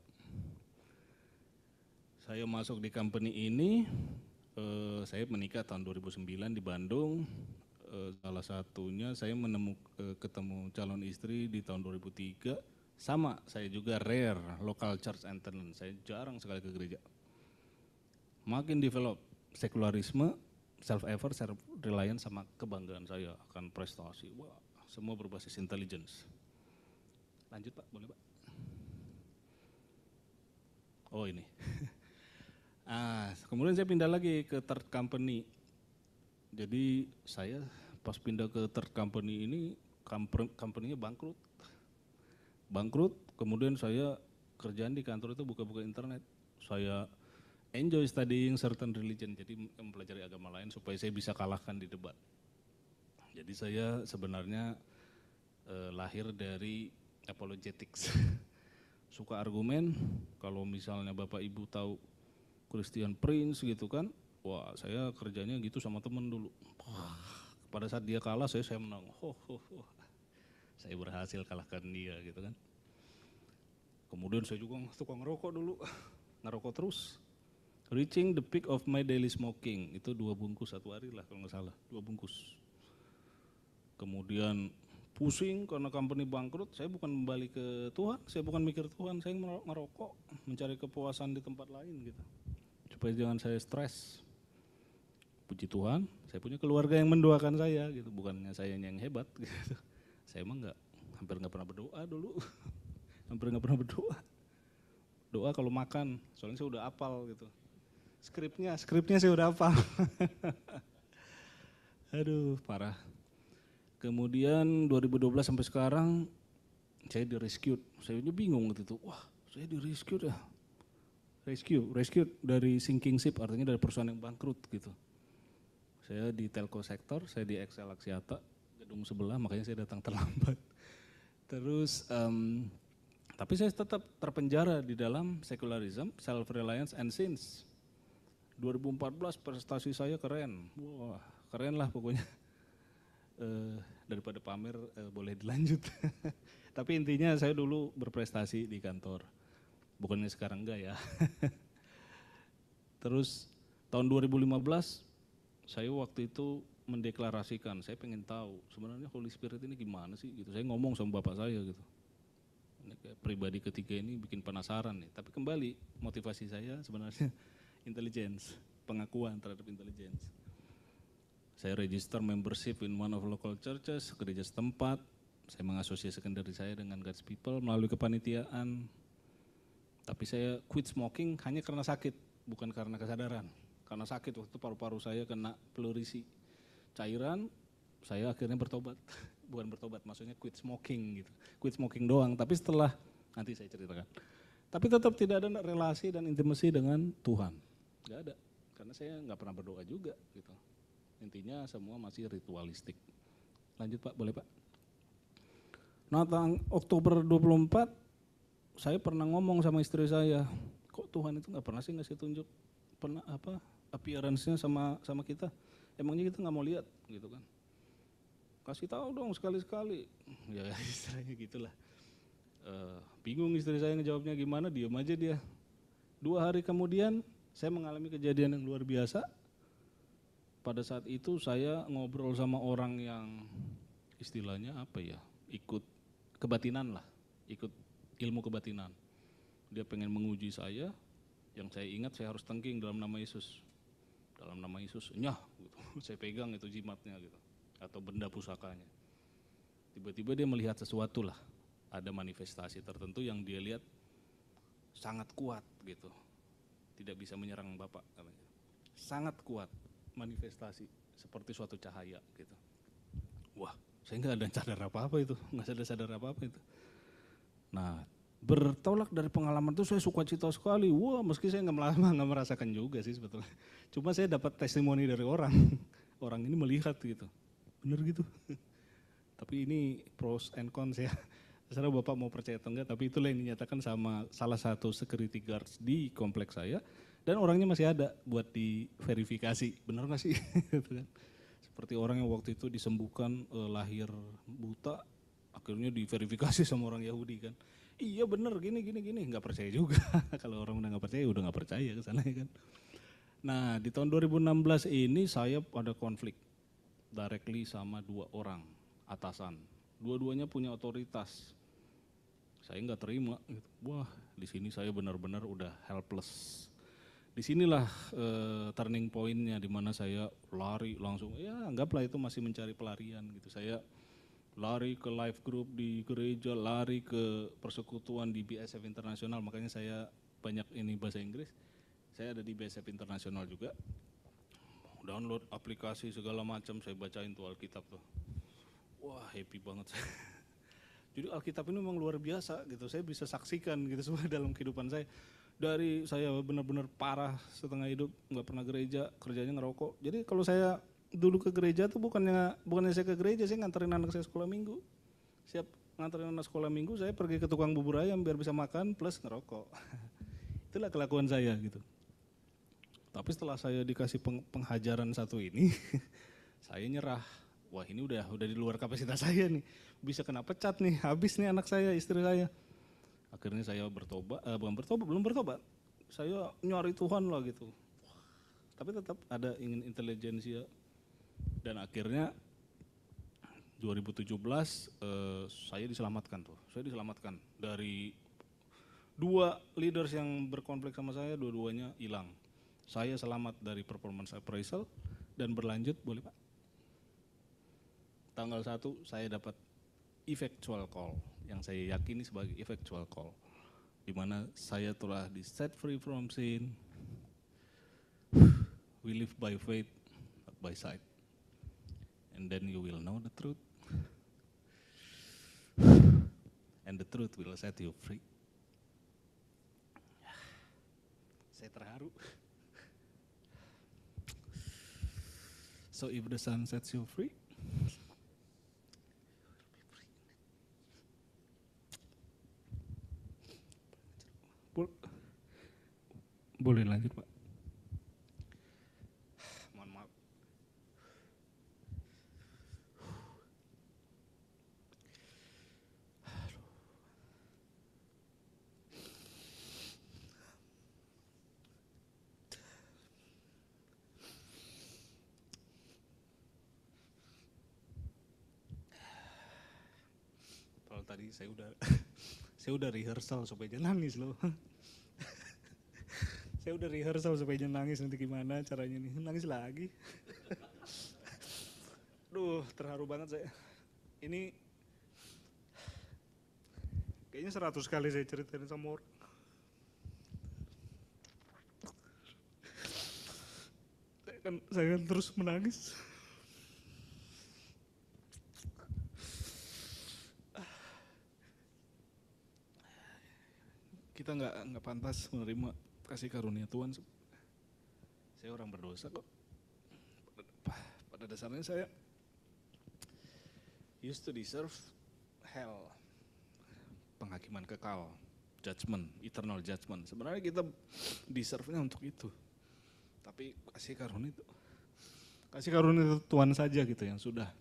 Saya masuk di company ini, saya menikah tahun 2009 di Bandung. Salah satunya saya ketemu calon istri di tahun 2003. Sama, saya juga rare local church attendance, saya jarang sekali ke gereja. Makin develop sekularisme, self-effort, self-reliance sama kebanggaan saya akan prestasi. Wah, semua berbasis intelligence. Lanjut Pak, boleh Pak? Oh ini. Kemudian saya pindah lagi ke third company. Jadi saya pas pindah ke third company ini, company-nya bangkrut. Kemudian saya kerjaan di kantor itu buka-buka internet. Saya enjoy studying certain religion, jadi mempelajari agama lain supaya saya bisa kalahkan di debat. Jadi saya sebenarnya lahir dari apologetics. Suka argumen, kalau misalnya Bapak Ibu tahu Christian Prince gitu kan, wah saya kerjanya gitu sama temen dulu. Pada saat dia kalah saya menang. Saya berhasil kalahkan dia gitu kan. Kemudian saya juga tukang ngerokok dulu, ngerokok terus. Reaching the peak of my daily smoking, itu 2 bungkus 1 hari lah kalau nggak salah, 2 bungkus. Kemudian pusing karena company bangkrut, saya bukan kembali ke Tuhan, saya bukan mikir Tuhan, saya ngerokok, mencari kepuasan di tempat lain gitu. Supaya jangan saya stres. Puji Tuhan, saya punya keluarga yang mendoakan saya gitu, bukannya saya yang hebat gitu. Saya emang hampir nggak pernah berdoa dulu, hampir nggak pernah berdoa. Doa kalau makan, soalnya saya udah hafal gitu. Skripnya saya udah hafal. Aduh, parah. Kemudian 2012 sampai sekarang saya di-rescue. Saya bingung waktu itu, wah saya di-rescue ya. Rescue dari sinking ship, artinya dari perusahaan yang bangkrut gitu. Saya di telco sektor, saya di Excel Axiata, gedung sebelah, makanya saya datang terlambat. Terus, tapi saya tetap terpenjara di dalam secularism, self-reliance and sins. 2014 prestasi saya keren, wah keren lah pokoknya. Daripada pamer boleh dilanjut. Tapi intinya saya dulu berprestasi di kantor, bukannya sekarang enggak ya. Terus tahun 2015 saya waktu itu mendeklarasikan, saya pengen tahu sebenarnya Holy Spirit ini gimana sih gitu. Saya ngomong sama bapak saya gitu. Ini kayak pribadi ketiga ini bikin penasaran nih. Tapi kembali motivasi saya sebenarnya intelligence, pengakuan terhadap intelligence. Saya register membership in one of local churches, gereja setempat. Saya mengasosiasikan diri saya dengan God's people melalui kepanitiaan. Tapi saya quit smoking hanya karena sakit, bukan karena kesadaran. Karena sakit waktu itu paru-paru saya kena plurisi cairan, saya akhirnya bertobat. Bukan bertobat, maksudnya quit smoking gitu. Quit smoking doang, tapi setelah, nanti saya ceritakan. Tapi tetap tidak ada relasi dan intimasi dengan Tuhan. Gak ada, karena saya gak pernah berdoa juga gitu. Intinya semua masih ritualistik. Lanjut Pak, boleh Pak? Nah, Oktober 24, saya pernah ngomong sama istri saya, kok Tuhan itu gak pernah sih ngasih tunjuk pernah appearance-nya sama kita. Emangnya kita nggak mau lihat gitu kan? Kasih tahu dong sekali-sekali. Ya istilahnya gitulah. Bingung istri saya ngejawabnya gimana, diam aja dia. 2 hari kemudian saya mengalami kejadian yang luar biasa. Pada saat itu saya ngobrol sama orang yang istilahnya apa ya, ikut kebatinan lah, ikut ilmu kebatinan. Dia pengen menguji saya, yang saya ingat saya harus tengking dalam nama Yesus. Dalam nama Yesus, nyah gitu. saya pegang itu jimatnya gitu, atau benda pusakanya. Tiba-tiba dia melihat sesuatu lah, ada manifestasi tertentu yang dia lihat sangat kuat gitu, tidak bisa menyerang Bapak katanya. Sangat kuat manifestasi seperti suatu cahaya gitu. Wah, saya nggak ada sadar apa-apa itu, nggak sadar apa-apa itu. Nah, bertolak dari pengalaman itu saya suka cita sekali. Wah, meski saya nggak merasakan juga sih sebetulnya. Cuma saya dapat testimoni dari orang, orang ini melihat gitu, bener gitu. Tapi ini pros and cons ya. Terserah Bapak mau percaya atau enggak, tapi itulah yang dinyatakan sama salah satu security guards di kompleks saya. Dan orangnya masih ada buat diverifikasi, bener gak sih? Seperti orang yang waktu itu disembuhkan lahir buta, akhirnya diverifikasi sama orang Yahudi kan. Iya bener gini, nggak percaya juga. Kalau orang udah nggak percaya, udah nggak percaya ke sana kan. Nah di tahun 2016 ini saya ada konflik directly sama 2 orang atasan. Dua-duanya punya otoritas. Saya nggak terima. Gitu. Wah di sini saya benar-benar udah helpless. Disinilah turning pointnya di mana saya lari langsung. Ya anggaplah itu masih mencari pelarian gitu. Saya lari ke life group di gereja, lari ke persekutuan di BSF Internasional, makanya saya banyak ini bahasa Inggris. Saya ada di BSF Internasional juga. Download aplikasi segala macam, saya bacain tuh Alkitab tuh. Wah happy banget saya. Jadi Alkitab ini memang luar biasa gitu, saya bisa saksikan gitu semua dalam kehidupan saya. Dari saya benar-benar parah setengah hidup, nggak pernah gereja, kerjanya ngerokok. Jadi kalau saya dulu ke gereja tuh bukannya saya ke gereja, saya nganterin anak saya sekolah minggu. Siap nganterin anak sekolah minggu, saya pergi ke tukang bubur ayam biar bisa makan plus ngerokok. Itulah kelakuan saya gitu. Tapi setelah saya dikasih penghajaran satu ini, saya nyerah. Wah ini udah di luar kapasitas saya nih, bisa kena pecat nih, habis nih anak saya, istri saya. Akhirnya saya belum bertobat. Saya nyari Tuhan lah gitu. Tapi tetap ada ingin intelijensia. Dan akhirnya 2017 saya diselamatkan tuh. Saya diselamatkan dari 2 leaders yang berkonflik sama saya, dua-duanya hilang. Saya selamat dari performance appraisal dan berlanjut, boleh Pak? Tanggal 1 saya dapat effectual call, yang saya yakini sebagai effectual call, di mana saya telah di set free from sin. We live by faith, not by sight. And then you will know the truth. And the truth will set you free. Saya terharu. So if the sun sets you free, boleh lanjut Pak. Mohon maaf. Kalau tadi saya udah rehearsal supaya jangan nangis loh. Saya udah rehearsal supaya jangan nangis, nanti gimana caranya nih, nangis lagi. Duh terharu banget saya. Ini kayaknya 100 kali saya ceritain sama orang. Saya kan terus menangis. Kita nggak pantas menerima kasih karunia Tuhan. Saya orang berdosa kok. Pada dasarnya saya used to deserve hell, penghakiman kekal, judgment, eternal judgment. Sebenarnya kita deserve-nya untuk itu. Tapi kasih karunia itu Tuhan saja gitu yang sudah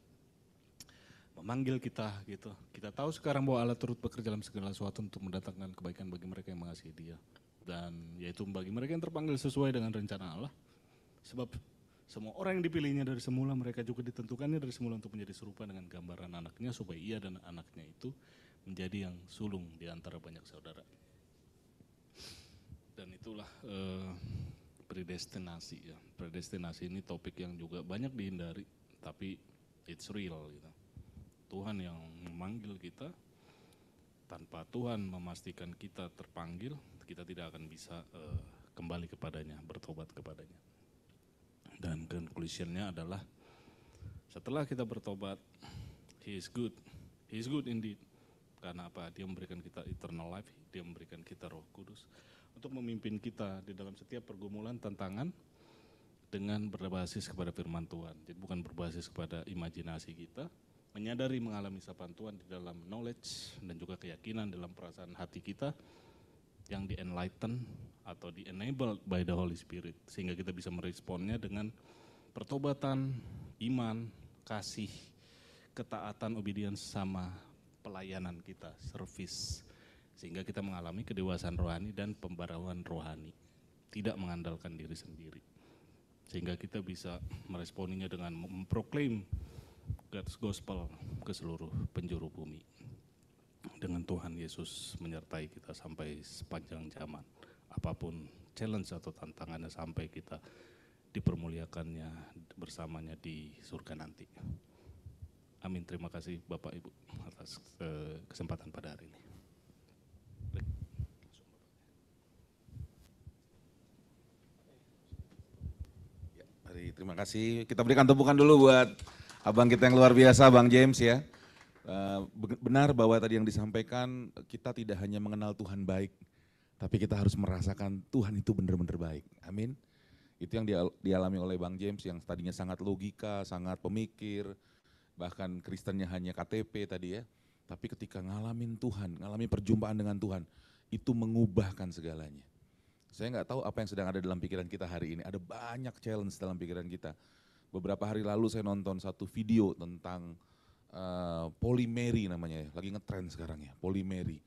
memanggil kita gitu. Kita tahu sekarang bahwa Allah turut bekerja dalam segala sesuatu untuk mendatangkan kebaikan bagi mereka yang mengasihi Dia. Dan yaitu bagi mereka yang terpanggil sesuai dengan rencana Allah. Sebab semua orang yang dipilihnya dari semula, mereka juga ditentukannya dari semula untuk menjadi serupa dengan gambaran anaknya, supaya ia dan anaknya itu menjadi yang sulung di antara banyak saudara. Dan itulah predestinasi ya. Predestinasi ini topik yang juga banyak dihindari, tapi it's real gitu. Tuhan yang memanggil kita, tanpa Tuhan memastikan kita terpanggil, kita tidak akan bisa kembali kepadanya, bertobat kepadanya. Dan conclusionnya adalah setelah kita bertobat, He is good indeed. Karena apa? Dia memberikan kita eternal life, Dia memberikan kita Roh Kudus untuk memimpin kita di dalam setiap pergumulan, tantangan, dengan berbasis kepada firman Tuhan. Jadi bukan berbasis kepada imajinasi kita, menyadari mengalami sapaan Tuhan di dalam knowledge dan juga keyakinan dalam perasaan hati kita yang di-enlighten atau di-enabled by the Holy Spirit, sehingga kita bisa meresponnya dengan pertobatan, iman, kasih, ketaatan, obedience, sama pelayanan kita, service, sehingga kita mengalami kedewasaan rohani dan pembaruan rohani, tidak mengandalkan diri sendiri, sehingga kita bisa meresponinya dengan memproklaim God's Gospel ke seluruh penjuru bumi, dengan Tuhan Yesus menyertai kita sampai sepanjang zaman, apapun challenge atau tantangannya, sampai kita dipermuliakannya bersamanya di surga nanti. Amin. Terima kasih Bapak Ibu atas kesempatan pada hari ini. Ya, mari, terima kasih. Kita berikan tepukan dulu buat abang kita yang luar biasa, Bang James ya. Benar bahwa tadi yang disampaikan, kita tidak hanya mengenal Tuhan baik, tapi kita harus merasakan Tuhan itu benar-benar baik. Amin. Itu yang dialami oleh Bang James yang tadinya sangat logika, sangat pemikir, bahkan Kristennya hanya KTP tadi ya. Tapi ketika ngalamin Tuhan, ngalamin perjumpaan dengan Tuhan, itu mengubahkan segalanya. Saya nggak tahu apa yang sedang ada dalam pikiran kita hari ini. Ada banyak challenge dalam pikiran kita. Beberapa hari lalu saya nonton satu video tentang polyamory namanya ya. Lagi ngetrend sekarang ya, polyamory.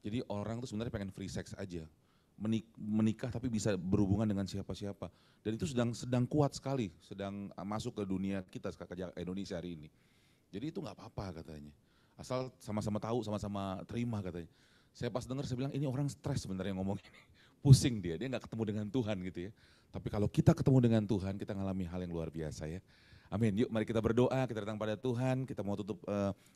Jadi orang tuh sebenarnya pengen free sex aja. Menikah tapi bisa berhubungan dengan siapa-siapa. Dan itu sedang kuat sekali, sedang masuk ke dunia kita, ke Indonesia hari ini. Jadi itu nggak apa-apa katanya. Asal sama-sama tahu, sama-sama terima katanya. Saya pas dengar saya bilang ini orang stres sebenarnya ngomong ini. Pusing dia nggak ketemu dengan Tuhan gitu ya. Tapi kalau kita ketemu dengan Tuhan, kita ngalami hal yang luar biasa ya. Amin. Yuk mari kita berdoa, kita datang pada Tuhan, kita mau tutup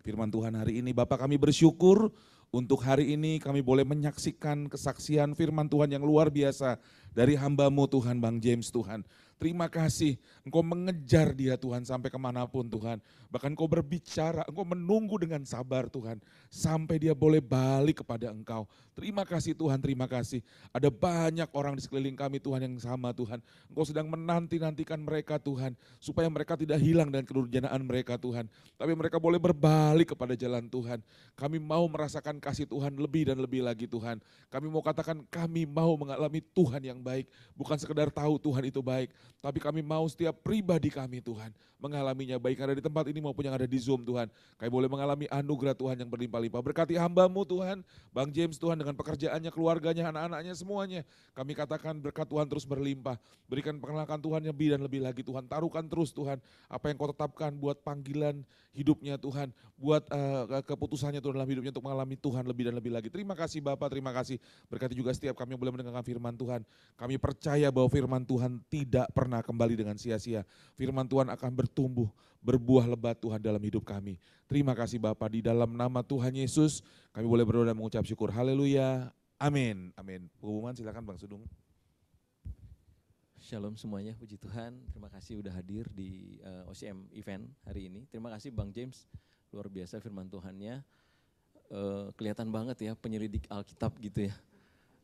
firman Tuhan hari ini. Bapak, kami bersyukur untuk hari ini kami boleh menyaksikan kesaksian firman Tuhan yang luar biasa dari hamba-Mu Tuhan, Bang James Tuhan. Terima kasih, Engkau mengejar dia Tuhan sampai kemanapun Tuhan. Bahkan Engkau berbicara, Engkau menunggu dengan sabar Tuhan. Sampai dia boleh balik kepada Engkau. Terima kasih Tuhan, terima kasih. Ada banyak orang di sekeliling kami Tuhan yang sama Tuhan. Engkau sedang menanti-nantikan mereka Tuhan. Supaya mereka tidak hilang dengan kedurjanaan mereka Tuhan. Tapi mereka boleh berbalik kepada jalan Tuhan. Kami mau merasakan kasih Tuhan lebih dan lebih lagi Tuhan. Kami mau katakan kami mau mengalami Tuhan yang baik. Bukan sekedar tahu Tuhan itu baik. Tapi kami mau setiap pribadi kami Tuhan mengalaminya, baik yang ada di tempat ini maupun yang ada di Zoom Tuhan. Kami boleh mengalami anugerah Tuhan yang berlimpah-limpah. Berkati hamba-Mu Tuhan, Bang James Tuhan dengan pekerjaannya, keluarganya, anak-anaknya semuanya. Kami katakan berkat Tuhan terus berlimpah. Berikan pengenalan Tuhan yang lebih dan lebih lagi Tuhan. Taruhkan terus Tuhan apa yang Kau tetapkan buat panggilan hidupnya Tuhan. Buat keputusannya Tuhan dalam hidupnya untuk mengalami Tuhan lebih dan lebih lagi. Terima kasih Bapak, terima kasih. Berkati juga setiap kami yang boleh mendengarkan firman Tuhan. Kami percaya bahwa firman Tuhan tidak pernah kembali dengan sia-sia. Firman Tuhan akan bertumbuh, berbuah lebat Tuhan dalam hidup kami. Terima kasih Bapa, di dalam nama Tuhan Yesus kami boleh berdoa dan mengucap syukur. Haleluya. Amin. Amin. Pengumuman silakan Bang Sudung. Shalom semuanya, puji Tuhan. Terima kasih udah hadir di OCM event hari ini. Terima kasih Bang James, luar biasa firman Tuhannya. Kelihatan banget ya penyelidik Alkitab gitu ya.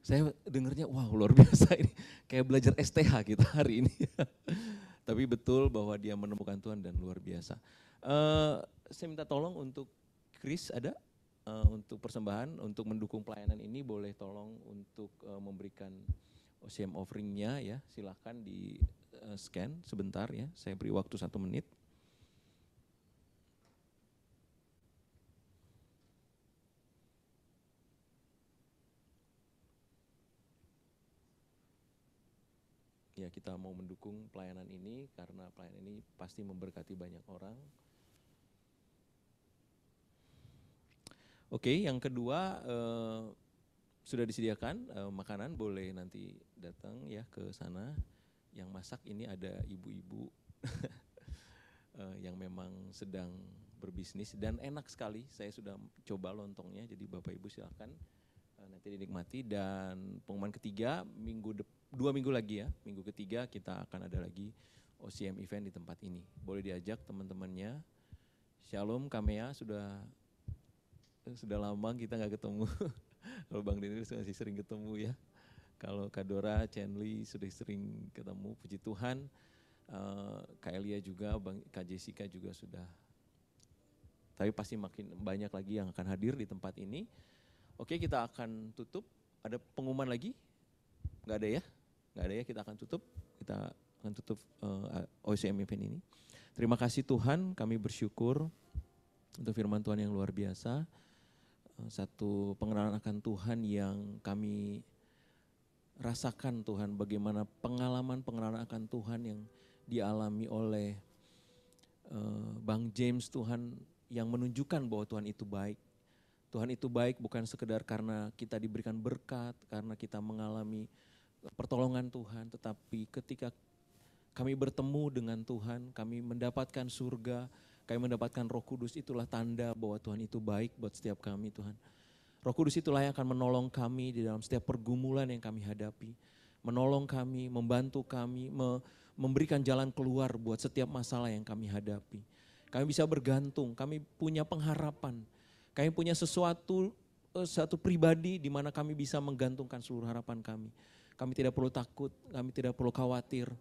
Saya dengarnya wow luar biasa ini, kayak belajar STH kita hari ini. Tapi betul bahwa dia menemukan Tuhan dan luar biasa. Saya minta tolong untuk Chris ada untuk persembahan, untuk mendukung pelayanan ini boleh tolong untuk memberikan OCM offering-nya ya, silakan di scan sebentar ya, saya beri waktu 1 menit. Ya kita mau mendukung pelayanan ini karena pelayanan ini pasti memberkati banyak orang. Oke, yang kedua sudah disediakan makanan, boleh nanti datang ya ke sana. Yang masak ini ada ibu-ibu yang memang sedang berbisnis dan enak sekali. Saya sudah coba lontongnya, jadi Bapak Ibu silakan nanti dinikmati. Dan pengumuman ketiga 2 minggu lagi ya, minggu ketiga kita akan ada lagi OCM event di tempat ini. Boleh diajak teman-temannya. Shalom Kamea, sudah lama kita nggak ketemu. Kalau Bang Denny masih sering ketemu ya. Kalau Kadora, Chenli sudah sering ketemu, puji Tuhan. Kak Elia juga, Kak Jessica juga sudah. Tapi pasti makin banyak lagi yang akan hadir di tempat ini. Oke, kita akan tutup. Ada pengumuman lagi? Nggak ada ya? Nggak ada ya, kita akan tutup. Kita akan tutup OCM event ini. Terima kasih Tuhan, kami bersyukur untuk firman Tuhan yang luar biasa. Satu pengenalan akan Tuhan yang kami rasakan Tuhan, bagaimana pengenalan akan Tuhan yang dialami oleh Bang James Tuhan, yang menunjukkan bahwa Tuhan itu baik. Tuhan itu baik bukan sekedar karena kita diberikan berkat, karena kita mengalami pertolongan Tuhan, tetapi ketika kami bertemu dengan Tuhan, kami mendapatkan surga, kami mendapatkan Roh Kudus, itulah tanda bahwa Tuhan itu baik buat setiap kami Tuhan. Roh Kudus itulah yang akan menolong kami di dalam setiap pergumulan yang kami hadapi. Menolong kami, membantu kami, memberikan jalan keluar buat setiap masalah yang kami hadapi. Kami bisa bergantung, kami punya pengharapan. Kami punya satu pribadi di mana kami bisa menggantungkan seluruh harapan kami. Kami tidak perlu takut, kami tidak perlu khawatir.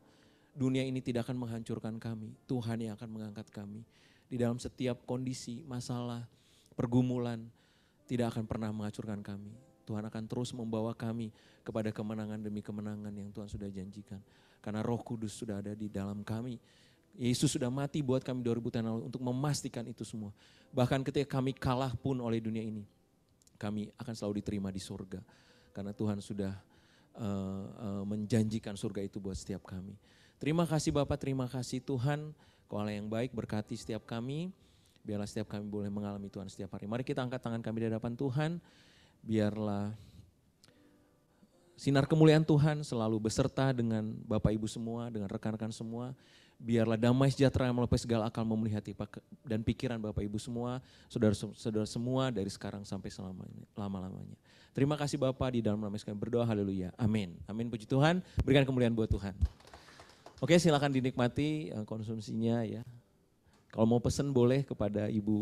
Dunia ini tidak akan menghancurkan kami, Tuhan yang akan mengangkat kami. Di dalam setiap kondisi, masalah, pergumulan, tidak akan pernah menghancurkan kami. Tuhan akan terus membawa kami kepada kemenangan demi kemenangan yang Tuhan sudah janjikan. Karena Roh Kudus sudah ada di dalam kami. Yesus sudah mati buat kami 2000 tahun lalu untuk memastikan itu semua. Bahkan ketika kami kalah pun oleh dunia ini, kami akan selalu diterima di surga. Karena Tuhan sudah menjanjikan surga itu buat setiap kami. Terima kasih Bapak, terima kasih Tuhan. Kau Allah yang baik, berkati setiap kami. Biarlah setiap kami boleh mengalami Tuhan setiap hari. Mari kita angkat tangan kami di hadapan Tuhan. Biarlah sinar kemuliaan Tuhan selalu beserta dengan Bapak Ibu semua, dengan rekan-rekan semua. Biarlah damai sejahtera yang melepas segala akal memenuhi hati dan pikiran Bapak Ibu semua, saudara-saudara semua dari sekarang sampai selama-lamanya. Terima kasih Bapak, di dalam nama Yesus kami berdoa, haleluya, amin. Amin, puji Tuhan, berikan kemuliaan buat Tuhan. Oke, silakan dinikmati konsumsinya ya. Kalau mau pesen boleh kepada Ibu.